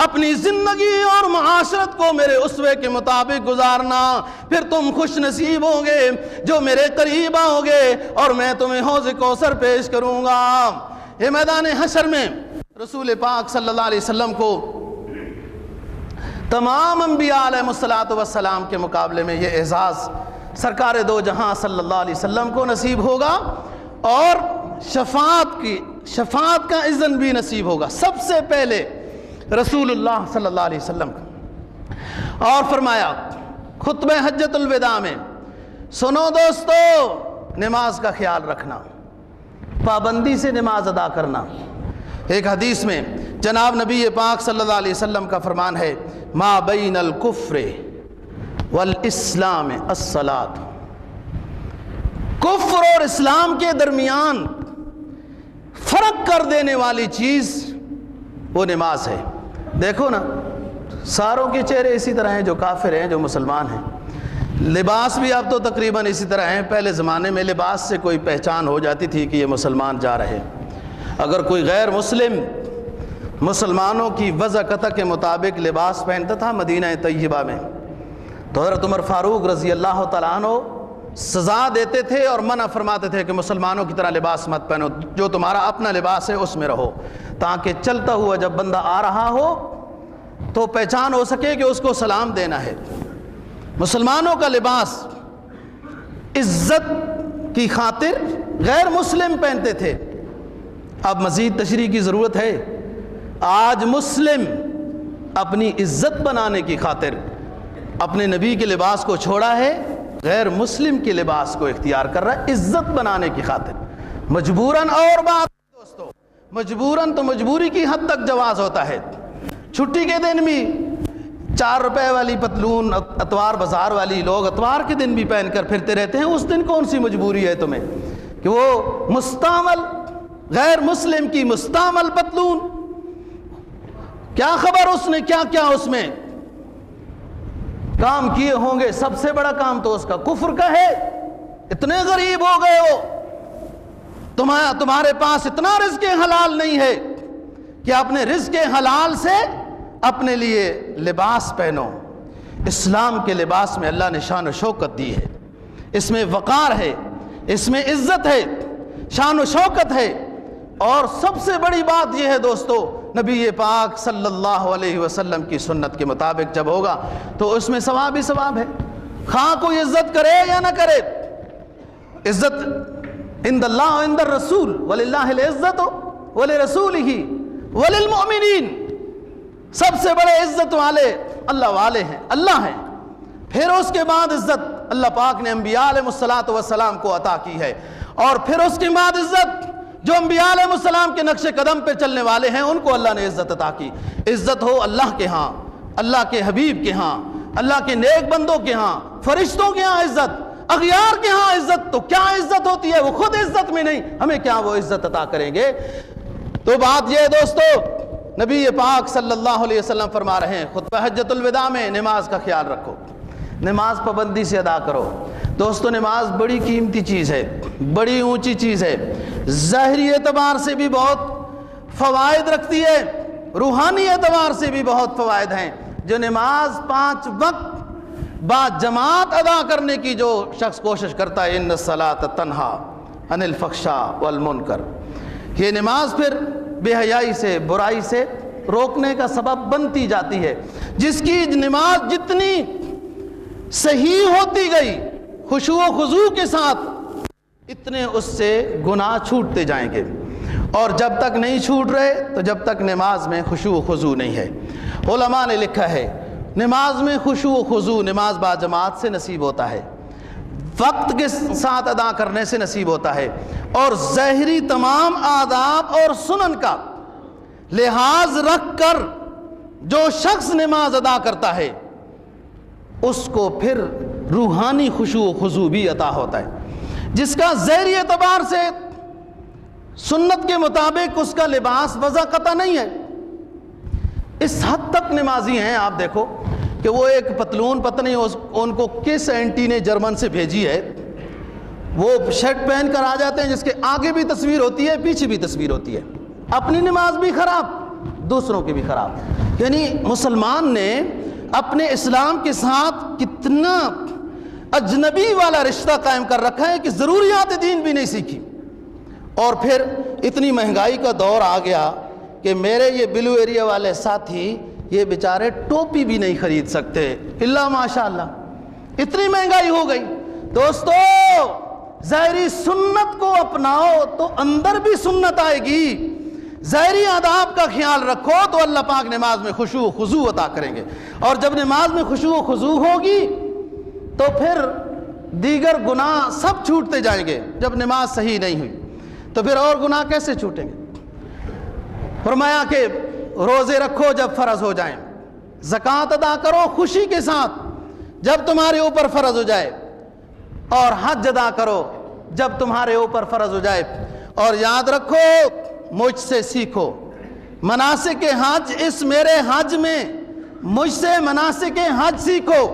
اپنی زندگی اور معاشرت کو میرے اسوے کے مطابق گزارنا. پھر تم خوش نصیب ہوں گے جو میرے قریب آؤ گے اور میں تمہیں حوض کوثر پیش کروں گا. یہ میدان حشر میں رسول پاک صلی اللہ علیہ وسلم کو تمام انبیاء علیہ السلام کے مقابلے میں یہ اعزاز سرکار دو جہاں صلی اللہ علیہ وسلم کو نصیب ہوگا, اور شفاعت کا اذن بھی نصیب ہوگا سب سے پہلے رسول اللہ صلی اللہ علیہ وسلم کا. اور فرمایا خطبہ حجۃ الوداع میں سنو دوستو، نماز کا خیال رکھنا، پابندی سے نماز ادا کرنا۔ ایک حدیث میں جناب نبی پاک صلی اللہ علیہ وسلم کا فرمان ہے، ما بین الکفر والاسلام الصلاۃ، کفر اور اسلام کے درمیان فرق کر دینے والی چیز وہ نماز ہے۔ دیکھو نا، ساروں کے چہرے اسی طرح ہیں، جو کافر ہیں، جو مسلمان ہیں۔ لباس بھی اب تو تقریباً اسی طرح ہیں۔ پہلے زمانے میں لباس سے کوئی پہچان ہو جاتی تھی کہ یہ مسلمان جا رہے۔ اگر کوئی غیر مسلم مسلمانوں کی وضع قطع کے مطابق لباس پہنتا تھا مدینہ طیبہ میں، تو حضرت عمر فاروق رضی اللہ تعالیٰ عنہ سزا دیتے تھے اور منع فرماتے تھے کہ مسلمانوں کی طرح لباس مت پہنو، جو تمہارا اپنا لباس ہے اس میں رہو، تاکہ چلتا ہوا جب بندہ آ رہا ہو تو پہچان ہو سکے کہ اس کو سلام دینا ہے۔ مسلمانوں کا لباس عزت کی خاطر غیر مسلم پہنتے تھے۔ اب مزید تشریح کی ضرورت ہے۔ آج مسلم اپنی عزت بنانے کی خاطر اپنے نبی کے لباس کو چھوڑا ہے، غیر مسلم کے لباس کو اختیار کر رہا ہے عزت بنانے کی خاطر۔ مجبوراً، اور بات دوستو، مجبوراً تو مجبوری کی حد تک جواز ہوتا ہے۔ چھٹی کے دن بھی 4 روپے والی پتلون اتوار بازار والی لوگ اتوار کے دن بھی پہن کر پھرتے رہتے ہیں۔ اس دن کون سی مجبوری ہے تمہیں کہ وہ مستعمل غیر مسلم کی مستعمل پتلون، کیا خبر اس نے کیا کیا اس میں کام کیے ہوں گے۔ سب سے بڑا کام تو اس کا کفر کا ہے۔ اتنے غریب ہو گئے ہو، تمہارے پاس اتنا رزق حلال نہیں ہے کہ اپنے رزق حلال سے اپنے لیے لباس پہنو۔ اسلام کے لباس میں اللہ نے شان و شوکت دی ہے، اس میں وقار ہے، اس میں عزت ہے، شان و شوکت ہے۔ اور سب سے بڑی بات یہ ہے دوستو، نبی پاک صلی اللہ علیہ وسلم کی سنت کے مطابق جب ہوگا تو اس میں ثواب ہی ثواب ہے، خواہ کوئی عزت کرے یا نہ کرے۔ عزت عند اللہ عند الرسول وللہ العزت ولرسولہ وللمؤمنین، سب سے بڑے عزت والے اللہ والے ہیں، اللہ ہیں۔ پھر اس کے بعد عزت اللہ پاک نے انبیاء علیہ السلام کو عطا کی ہے، اور پھر اس کے بعد عزت جو انبیاء علیہ السلام کے نقش قدم پہ چلنے والے ہیں ان کو اللہ نے عزت عطا کی۔ عزت ہو اللہ کے ہاں، اللہ کے حبیب کے ہاں، اللہ کے نیک بندوں کے ہاں، فرشتوں کے ہاں عزت، اغیار کے ہاں عزت، تو کیا عزت ہوتی ہے؟ وہ خود عزت میں نہیں، ہمیں کیا وہ عزت عطا کریں گے؟ تو بات یہ دوستو، نبی پاک صلی اللہ علیہ وسلم فرما رہے ہیں خطبہ حجۃ الوداع میں، نماز کا خیال رکھو، نماز پابندی سے ادا کرو۔ دوستو نماز بڑی قیمتی چیز ہے، بڑی اونچی چیز ہے، ظاہری اعتبار سے بھی بہت فوائد رکھتی ہے، روحانی اعتبار سے بھی بہت فوائد ہیں۔ جو نماز 5 وقت با جماعت ادا کرنے کی جو شخص کوشش کرتا ہے، ان الصلاۃ تنہا عن الفحشاء والمنکر، یہ نماز پھر بے حیائی سے، برائی سے روکنے کا سبب بنتی جاتی ہے۔ جس کی نماز جتنی صحیح ہوتی گئی خشوع و خضوع کے ساتھ، اتنے اس سے گناہ چھوٹتے جائیں گے، اور جب تک نہیں چھوٹ رہے تو جب تک نماز میں خشوع و خضوع نہیں ہے۔ علماء نے لکھا ہے نماز میں خشوع و خضوع نماز با جماعت سے نصیب ہوتا ہے، وقت کے ساتھ ادا کرنے سے نصیب ہوتا ہے، اور ظاہری تمام آداب اور سنن کا لحاظ رکھ کر جو شخص نماز ادا کرتا ہے اس کو پھر روحانی خشوع و خضوع بھی عطا ہوتا ہے۔ جس کا ظاہری اعتبار سے سنت کے مطابق اس کا لباس وضع قطع نہیں ہے، اس حد تک نمازی ہیں، آپ دیکھو کہ وہ ایک پتلون پتہ نہیں ان کو کس اینٹی نے جرمن سے بھیجی ہے، وہ شرٹ پہن کر آ جاتے ہیں جس کے آگے بھی تصویر ہوتی ہے پیچھے بھی تصویر ہوتی ہے، اپنی نماز بھی خراب دوسروں کی بھی خراب۔ یعنی مسلمان نے اپنے اسلام کے ساتھ کتنا اجنبی والا رشتہ قائم کر رکھا ہے کہ ضروریات دین بھی نہیں سیکھی۔ اور پھر اتنی مہنگائی کا دور آ گیا کہ میرے یہ بلو ایریا والے ساتھی یہ بیچارے ٹوپی بھی نہیں خرید سکتے، اللہ ماشاءاللہ، اتنی مہنگائی ہو گئی۔ دوستو ظاہری سنت کو اپناؤ تو اندر بھی سنت آئے گی، ظاہری آداب کا خیال رکھو تو اللہ پاک نماز میں خشوع و خضوع عطا کریں گے، اور جب نماز میں خشوع و خضوع ہوگی تو پھر دیگر گناہ سب چھوٹتے جائیں گے۔ جب نماز صحیح نہیں ہوئی تو پھر اور گناہ کیسے چھوٹیں گے؟ فرمایا کہ روزے رکھو جب فرض ہو جائیں، زکوٰۃ ادا کرو خوشی کے ساتھ جب تمہارے اوپر فرض ہو جائے، اور حج ادا کرو جب تمہارے اوپر فرض ہو جائے، اور یاد رکھو مجھ سے سیکھو مناسک حج، اس میرے حج میں مجھ سے مناسک حج سیکھو،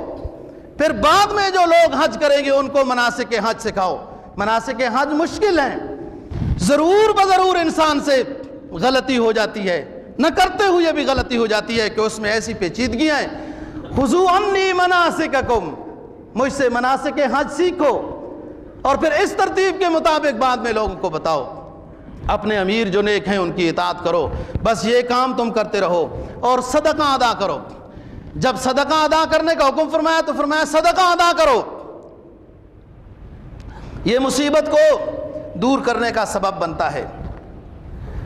پھر بعد میں جو لوگ حج کریں گے ان کو مناسک حج سکھاؤ۔ مناسک حج مشکل ہیں، ضرور بضرور انسان سے غلطی ہو جاتی ہے، نہ کرتے ہوئے بھی غلطی ہو جاتی ہے کہ اس میں ایسی پیچیدگیاں ہیں۔ خذوا عنی مناسککم، مجھ سے مناسک حج سیکھو، اور پھر اس ترتیب کے مطابق بعد میں لوگوں کو بتاؤ۔ اپنے امیر جو نیک ہیں ان کی اطاعت کرو، بس یہ کام تم کرتے رہو، اور صدقہ ادا کرو۔ جب صدقہ ادا کرنے کا حکم فرمایا تو فرمایا صدقہ ادا کرو، یہ مصیبت کو دور کرنے کا سبب بنتا ہے۔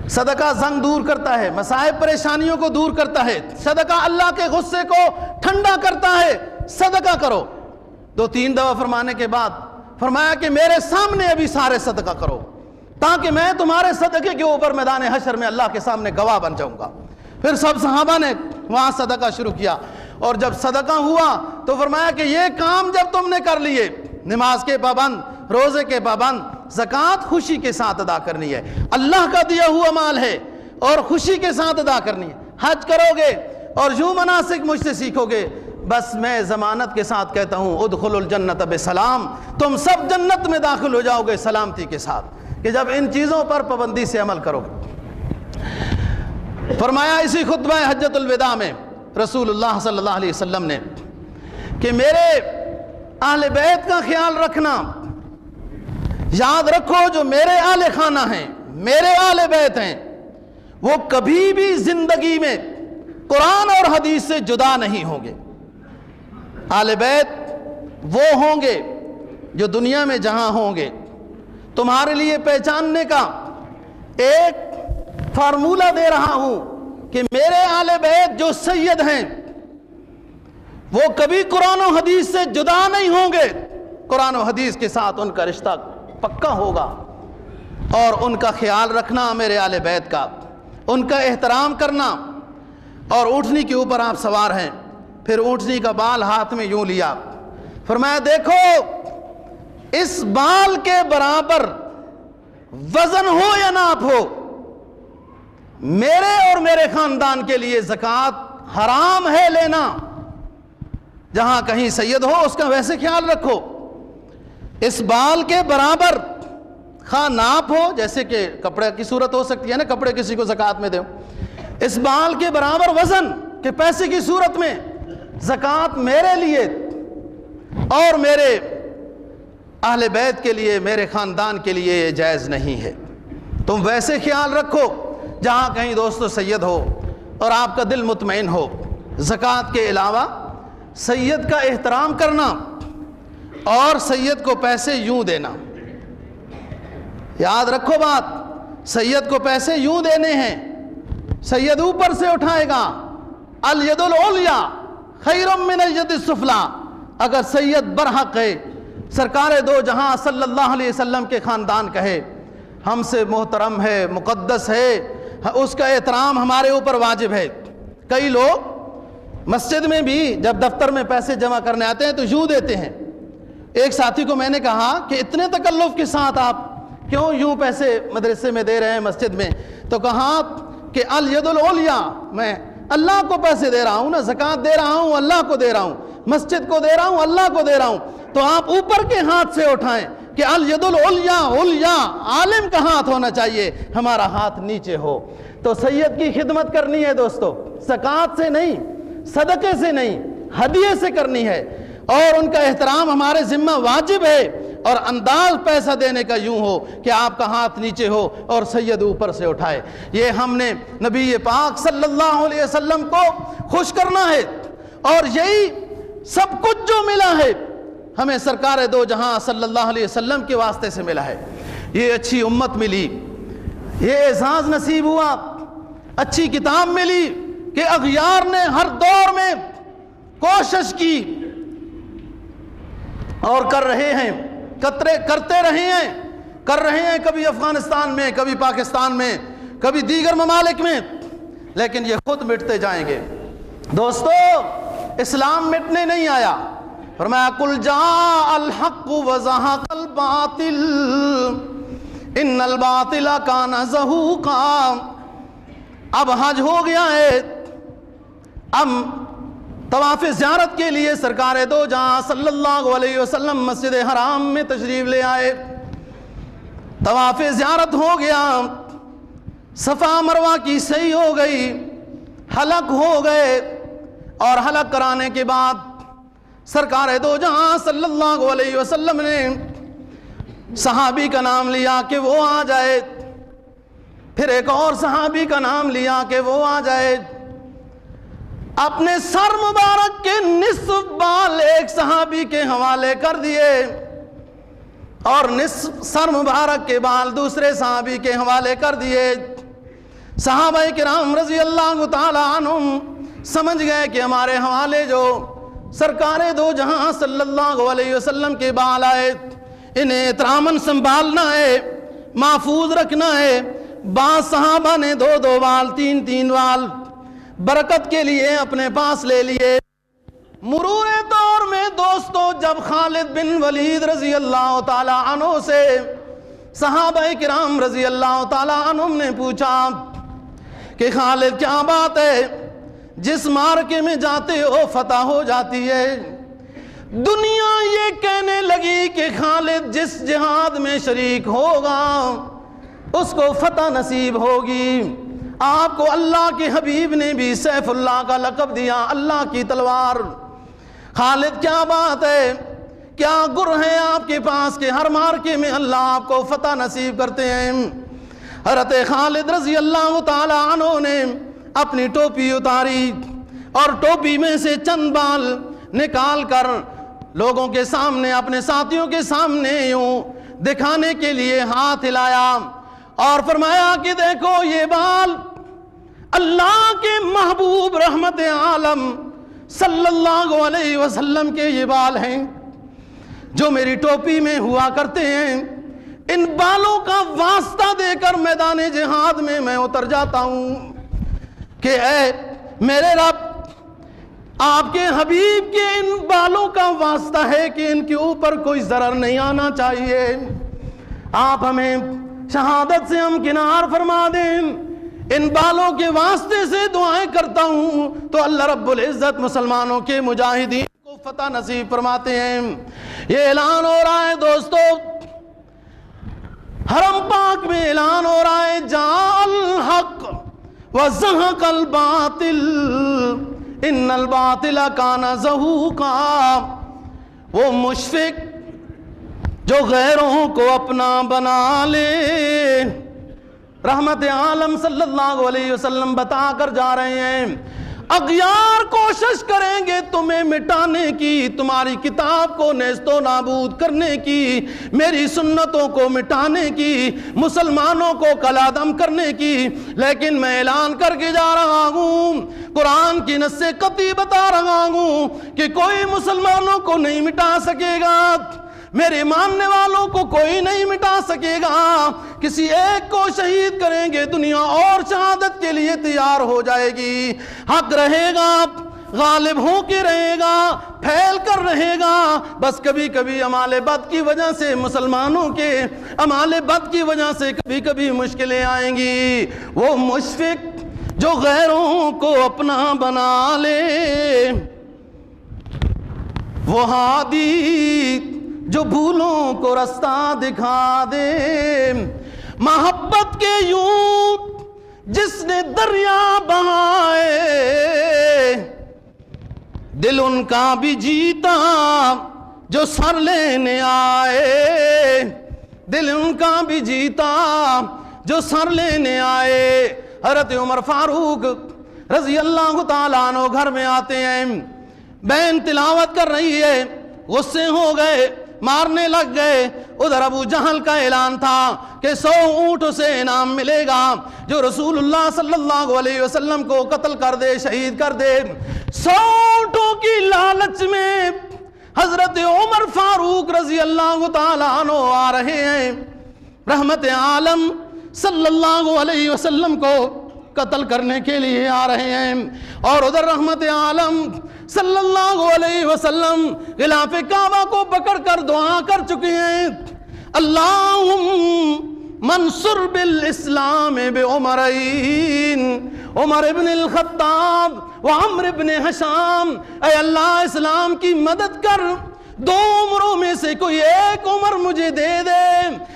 صدقہ زنگ دور کرتا ہے، مصائب پریشانیوں کو دور کرتا ہے، صدقہ اللہ کے غصے کو ٹھنڈا کرتا ہے۔ صدقہ کرو۔ 2-3 دفعہ فرمانے کے بعد فرمایا کہ میرے سامنے ابھی سارے صدقہ کرو، تاکہ میں تمہارے صدقے کے اوپر میدان حشر میں اللہ کے سامنے گواہ بن جاؤں گا۔ پھر سب صحابہ نے وہاں صدقہ شروع کیا، اور جب صدقہ ہوا تو فرمایا کہ یہ کام جب تم نے کر لیے، نماز کے پابند، روزے کے پابند، زکوٰۃ خوشی کے ساتھ ادا کرنی ہے، اللہ کا دیا ہوا مال ہے اور خوشی کے ساتھ ادا کرنی ہے، حج کرو گے اور یوں مناسک مجھ سے سیکھو گے، بس میں ضمانت کے ساتھ کہتا ہوں ادخلوا الجنت بسلام، تم سب جنت میں داخل ہو جاؤ گے سلامتی کے ساتھ، کہ جب ان چیزوں پر پابندی سے عمل کرو گے۔ فرمایا اسی خطبہ حجۃ الوداع میں رسول اللہ صلی اللہ علیہ وسلم نے کہ میرے اہل بیت کا خیال رکھنا، یاد رکھو جو میرے اہل خانہ ہیں، میرے اہل بیت ہیں، وہ کبھی بھی زندگی میں قرآن اور حدیث سے جدا نہیں ہوں گے۔ اہل بیت وہ ہوں گے جو دنیا میں جہاں ہوں گے تمہارے لیے پہچاننے کا ایک فارمولہ دے رہا ہوں کہ میرے اہل بیت جو سید ہیں وہ کبھی قرآن و حدیث سے جدا نہیں ہوں گے، قرآن و حدیث کے ساتھ ان کا رشتہ پکا ہوگا، اور ان کا خیال رکھنا میرے اہل بیت کا، ان کا احترام کرنا۔ اور اونٹنی کے اوپر آپ سوار ہیں، پھر اونٹنی کا بال ہاتھ میں یوں لیا، فرمایا دیکھو اس بال کے برابر وزن ہو یا ناپ ہو، میرے اور میرے خاندان کے لیے زکوٰۃ حرام ہے لینا۔ جہاں کہیں سید ہو اس کا ویسے خیال رکھو، اس بال کے برابر خواہ ناپ ہو، جیسے کہ کپڑے کی صورت ہو سکتی ہے نا، کپڑے کسی کو زکوٰۃ میں دو، اس بال کے برابر وزن کہ پیسے کی صورت میں زکوٰۃ میرے لیے اور میرے اہل بیت کے لیے، میرے خاندان کے لیے یہ جائز نہیں ہے۔ تم ویسے خیال رکھو جہاں کہیں دوستو سید ہو اور آپ کا دل مطمئن ہو۔ زکوٰۃ کے علاوہ سید کا احترام کرنا اور سید کو پیسے یوں دینا، یاد رکھو بات، سید کو پیسے یوں دینے ہیں، سید اوپر سے اٹھائے گا، الید العلیٰ خیر من الید السفلیٰ، اگر سید برحق ہے، سرکار دو جہاں صلی اللہ علیہ وسلم کے خاندان کہے ہم سے محترم ہے، مقدس ہے، اس کا احترام ہمارے اوپر واجب ہے۔ کئی لوگ مسجد میں بھی جب دفتر میں پیسے جمع کرنے آتے ہیں تو یوں دیتے ہیں۔ ایک ساتھی کو میں نے کہا کہ اتنے تکلف کے ساتھ آپ کیوں یوں پیسے مدرسے میں دے رہے ہیں، مسجد میں؟ تو کہا کہ الید العلیٰ، میں اللہ کو پیسے دے رہا ہوں نا، زکوٰۃ دے رہا ہوں اللہ کو دے رہا ہوں، مسجد کو دے رہا ہوں اللہ کو دے رہا ہوں، تو آپ اوپر کے ہاتھ سے اٹھائیں کہ الید العلیٰ، علیٰ عالم کا ہاتھ ہونا چاہیے، ہمارا ہاتھ نیچے ہو۔ تو سید کی خدمت کرنی ہے دوستو، زکوٰۃ سے نہیں، صدقے سے نہیں، ہدیے سے کرنی ہے، اور ان کا احترام ہمارے ذمہ واجب ہے، اور انداز پیسہ دینے کا یوں ہو کہ آپ کا ہاتھ نیچے ہو اور سید اوپر سے اٹھائے۔ یہ ہم نے نبی پاک صلی اللہ علیہ وسلم کو خوش کرنا ہے، اور یہی سب کچھ جو ملا ہے ہمیں سرکار دو جہاں صلی اللہ علیہ وسلم کے واسطے سے ملا ہے۔ یہ اچھی امت ملی، یہ اعزاز نصیب ہوا، اچھی کتاب ملی کہ اغیار نے ہر دور میں کوشش کی اور کر رہے ہیں، کرتے رہے ہیں، کر رہے ہیں، کبھی افغانستان میں، کبھی پاکستان میں، کبھی دیگر ممالک میں، لیکن یہ خود مٹتے جائیں گے۔ دوستو، اسلام مٹنے نہیں آیا۔ فرمایا قل جاء الحق وزهق الباطل ان الباطل کان زہوقا۔ اب حج ہو گیا ہے، اب طواف زیارت کے لیے سرکار دو جہاں صلی اللہ علیہ وسلم مسجد حرام میں تشریف لے آئے۔ طواف زیارت ہو گیا، صفا مروہ کی صحیح ہو گئی، حلق ہو گئے، اور حلق کرانے کے بعد سرکار دو جہاں صلی اللہ علیہ وسلم نے صحابی کا نام لیا کہ وہ آ جائے، پھر ایک اور صحابی کا نام لیا کہ وہ آ جائے۔ اپنے سر مبارک کے نصف بال ایک صحابی کے حوالے کر دیے، اور نصف سر مبارک کے بال دوسرے صحابی کے حوالے کر دیے۔ صحابہ کرام رضی اللہ تعالی عنہم سمجھ گئے کہ ہمارے حوالے جو سرکار دو جہاں صلی اللہ علیہ وسلم کے بال آئے، انہیں احتراماً سنبھالنا ہے، محفوظ رکھنا ہے۔ بعض صحابہ نے 2 بال 3 بال برکت کے لیے اپنے پاس لے لیے۔ مرور دور میں دوستو، جب خالد بن ولید رضی اللہ تعالی عنہ سے صحابہ کرام رضی اللہ تعالی عنہم نے پوچھا کہ خالد کیا بات ہے، جس مارکے میں جاتے ہو فتح ہو جاتی ہے؟ دنیا یہ کہنے لگی کہ خالد جس جہاد میں شریک ہوگا اس کو فتح نصیب ہوگی۔ آپ کو اللہ کے حبیب نے بھی سیف اللہ کا لقب دیا، اللہ کی تلوار۔ خالد کیا بات ہے، کیا گر ہے آپ کے پاس کہ ہر مارکے میں اللہ آپ کو فتح نصیب کرتے ہیں؟ حضرت خالد رضی اللہ تعالی عنہ نے اپنی ٹوپی اتاری اور ٹوپی میں سے چند بال نکال کر لوگوں کے سامنے، اپنے ساتھیوں کے سامنے یوں دکھانے کے لیے ہاتھ ہلایا اور فرمایا کہ دیکھو یہ بال اللہ کے محبوب رحمت عالم صلی اللہ علیہ وسلم کے یہ بال ہیں جو میری ٹوپی میں ہوا کرتے ہیں۔ ان بالوں کا واسطہ دے کر میدان جہاد میں اتر جاتا ہوں کہ اے میرے رب، آپ کے حبیب کے ان بالوں کا واسطہ ہے کہ ان کے اوپر کوئی ضرر نہیں آنا چاہیے، آپ ہمیں شہادت سے ہمکنار فرما دیں۔ ان بالوں کے واسطے سے دعائیں کرتا ہوں تو اللہ رب العزت مسلمانوں کے مجاہدین کو فتح نصیب فرماتے ہیں۔ یہ اعلان ہو رہا ہے دوستو، حرم پاک میں اعلان ہو رہا ہے جاء الحق وزهق الباطل ان الباطل کان زہوقا۔ وہ مشفق جو غیروں کو اپنا بنا لے، رحمت عالم صلی اللہ علیہ وسلم بتا کر جا رہے ہیں اغیار کوشش کریں گے تمہیں مٹانے کی، تمہاری کتاب کو نیست و نابود کرنے کی، میری سنتوں کو مٹانے کی، مسلمانوں کو کلادم کرنے کی، لیکن میں اعلان کر کے جا رہا ہوں، قرآن کی نص قطعی بتا رہا ہوں کہ کوئی مسلمانوں کو نہیں مٹا سکے گا، میرے ماننے والوں کو کوئی نہیں مٹا سکے گا۔ کسی ایک کو شہید کریں گے، دنیا اور شہادت کے لیے تیار ہو جائے گی، حق رہے گا، غالب ہو کے رہے گا، پھیل کر رہے گا۔ بس کبھی کبھی اعمال بد کی وجہ سے، مسلمانوں کے اعمال بد کی وجہ سے کبھی کبھی مشکلیں آئیں گی۔ وہ مشفق جو غیروں کو اپنا بنا لے، وہ ہادی جو بھولوں کو رستہ دکھا دے، محبت کے یوں جس نے دریا بہائے، دل ان کا بھی جیتا جو سر لینے آئے، دل ان کا بھی جیتا جو سر لینے آئے۔ حضرت عمر فاروق رضی اللہ تعالیٰ عنہ گھر میں آتے ہیں، بہن تلاوت کر رہی ہے، غصے ہو گئے، مارنے لگ گئے۔ ادھر ابو جہل کا اعلان تھا کہ 100 اونٹ اسے انعام ملے گا جو رسول اللہ صلی اللہ علیہ وسلم کو قتل کر دے، شہید کر دے۔ 100 اونٹوں کی لالچ میں حضرت عمر فاروق رضی اللہ تعالیٰ عنہ آ رہے ہیں، رحمت عالم صلی اللہ علیہ وسلم کو قتل کرنے کے لیے آ رہے ہیں، اور ادھر رحمت عالم صلی اللہ علیہ وسلم غلاف کعبہ کو پکڑ کر دعا کر چکے ہیں، اللہم منصر بالاسلام بعمرین، عمر ابن الخطاب و عمر ابن حشام، اے اللہ اسلام کی مدد کر، دو عمروں میں سے کوئی ایک عمر مجھے دے دے،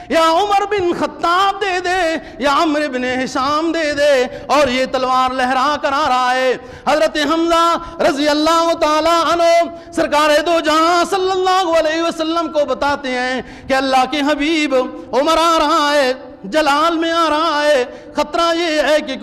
یا عمر بن خطاب دے دے یا عمر بن حشام دے دے، اور یہ تلوار لہرا کر آ رہا ہے۔ حضرت حمزہ رضی اللہ تعالیٰ عنہ سرکار دو جہاں صلی اللہ علیہ وسلم کو بتاتے ہیں کہ اللہ کے حبیب عمر آ رہا ہے، جلال میں آ رہا ہے، خطرہ یہ ہے کہ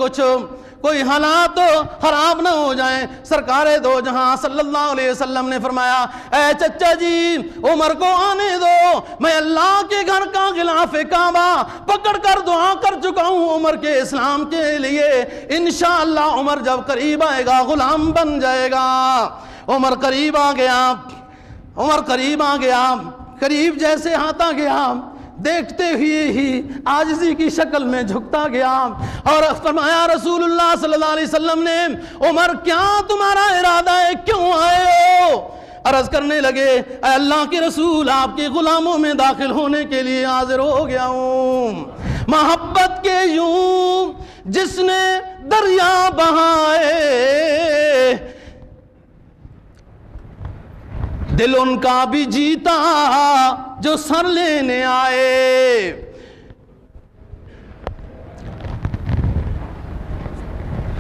کوئی حالات خراب نہ ہو جائیں۔ سرکار دو جہاں صلی اللہ علیہ وسلم نے فرمایا، اے چچا جی عمر کو آنے دو، میں اللہ کے گھر کا غلاف کعبہ پکڑ کر دعا کر چکا ہوں عمر کے اسلام کے لیے، انشاءاللہ عمر جب قریب آئے گا غلام بن جائے گا۔ عمر قریب آ گیا، قریب جیسے آتا گیا، دیکھتے ہوئے ہی عاجزی کی شکل میں جھکتا گیا، اور فرمایا رسول اللہ صلی اللہ علیہ وسلم نے، عمر کیا تمہارا ارادہ ہے، کیوں آئے ہو؟ عرض کرنے لگے، اے اللہ کے رسول آپ کے غلاموں میں داخل ہونے کے لیے حاضر ہو گیا ہوں۔ محبت کے یوں جس نے دریا بہائے، دل ان کا بھی جیتا جو سر لینے آئے۔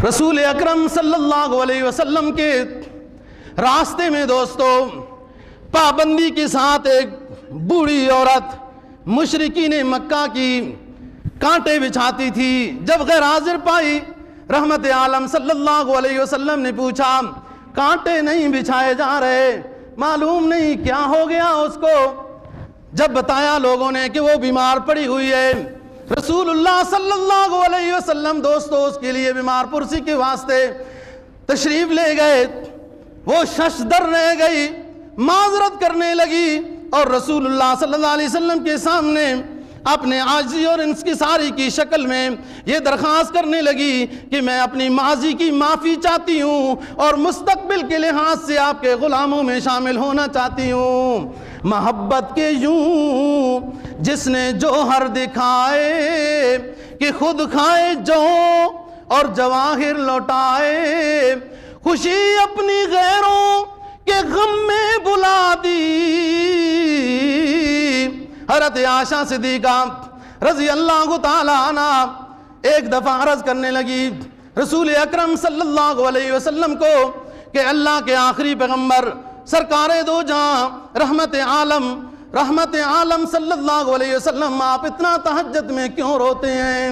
رسول اکرم صلی اللہ علیہ وسلم کے راستے میں دوستو پابندی کے ساتھ ایک بوڑھی عورت مشرکین مکہ کی کانٹے بچھاتی تھی۔ جب غیر حاضر پائی، رحمت عالم صلی اللہ علیہ وسلم نے پوچھا، کانٹے نہیں بچھائے جا رہے، معلوم نہیں کیا ہو گیا اس کو؟ جب بتایا لوگوں نے کہ وہ بیمار پڑی ہوئی ہے، رسول اللہ صلی اللہ علیہ وسلم دوستو اس کے لیے بیمار پرسی کے واسطے تشریف لے گئے۔ وہ ششدر رہ گئی، معذرت کرنے لگی، اور رسول اللہ صلی اللہ علیہ وسلم کے سامنے اپنے عاجزی اور انکساری کی شکل میں یہ درخواست کرنے لگی کہ میں اپنی ماضی کی معافی چاہتی ہوں اور مستقبل کے لحاظ سے آپ کے غلاموں میں شامل ہونا چاہتی ہوں۔ محبت کے یوں جس نے جوہر دکھائے کہ خود کھائے جو اور جواہر لوٹائے، خوشی اپنی غیروں کے غم میں بلا دی۔ حضرت عائشہ صدیقہ رضی اللہ تعالیٰ عنہ ایک دفعہ عرض کرنے لگی رسول اکرم صلی اللہ علیہ وسلم کو کہ اللہ کے آخری پیغمبر سرکار دو جہاں رحمت عالم صلی اللہ علیہ وسلم، آپ اتنا تہجد میں کیوں روتے ہیں،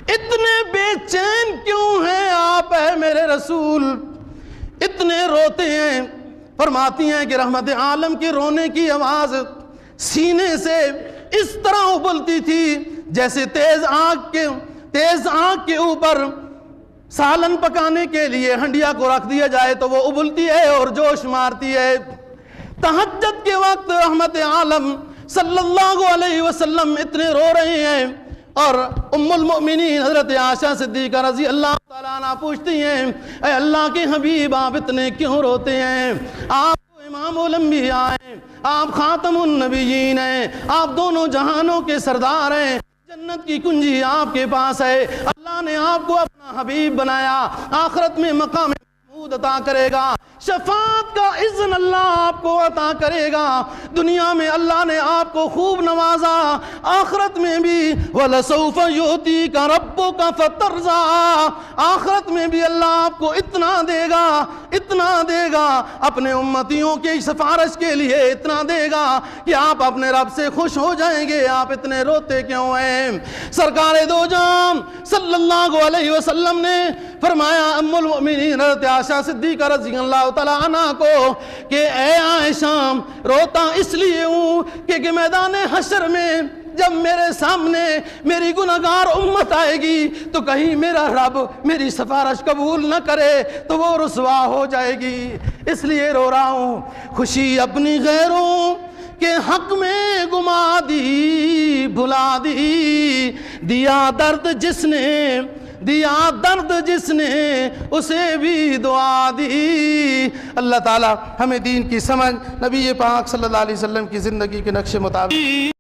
اتنے بے چین کیوں ہیں آپ اے میرے رسول، اتنے روتے ہیں؟ فرماتی ہیں کہ رحمت عالم کے رونے کی آواز سینے سے اس طرح ابلتی تھی جیسے تیز آگ کے اوپر سالن پکانے کے لیے ہنڈیا کو رکھ دیا جائے تو وہ ابلتی ہے اور جوش مارتی ہے۔ تہجد کے وقت رحمت عالم صلی اللہ علیہ وسلم اتنے رو رہے ہیں، اور ام المؤمنین حضرت عائشہ صدیقہ رضی اللہ تعالیٰ عنہ پوچھتی ہیں، اے اللہ کے حبیب آپ اتنے کیوں روتے ہیں؟ آپ امام الانبیاء ہیں، آپ خاتم النبیین ہیں، آپ دونوں جہانوں کے سردار ہیں، جنت کی کنجی آپ کے پاس ہے، اللہ نے آپ کو اپنا حبیب بنایا، آخرت میں مقام محمود عطا کرے گا، شفاعت کا اذن اللہ آپ کو عطا کرے گا، دنیا میں اللہ نے آپ کو خوب نوازا، آخرت میں بھی وَلَسَوْفَ يُؤْتِيكَ رَبُّكَ فَتَرْضَىٰ، آخرت میں بھی اللہ آپ کو اتنا دے گا اپنے امتیوں کی سفارش کے لیے، اتنا دے گا کہ آپ اپنے رب سے خوش ہو جائیں گے۔ آپ اتنے روتے کیوں ہیں؟ سرکار دو جہاں صلی اللہ علیہ وسلم نے فرمایا ام المؤمنین حضرت عائشہ صدیقہ رضی اللہ تعالیٰ عنہ کو کہ اے عائشہ، روتا اس لیے ہوں کہ میدان حشر میں جب میرے سامنے میری گناہگار امت آئے گی تو کہیں میرا رب میری سفارش قبول نہ کرے تو وہ رسوا ہو جائے گی، اس لیے رو رہا ہوں۔ خوشی اپنی غیروں کے حق میں گما دی، بھلا دی، دیا درد جس نے اسے بھی دعا دی۔ اللہ تعالی ہمیں دین کی سمجھ نبی پاک صلی اللہ علیہ وسلم کی زندگی کے نقش مطابق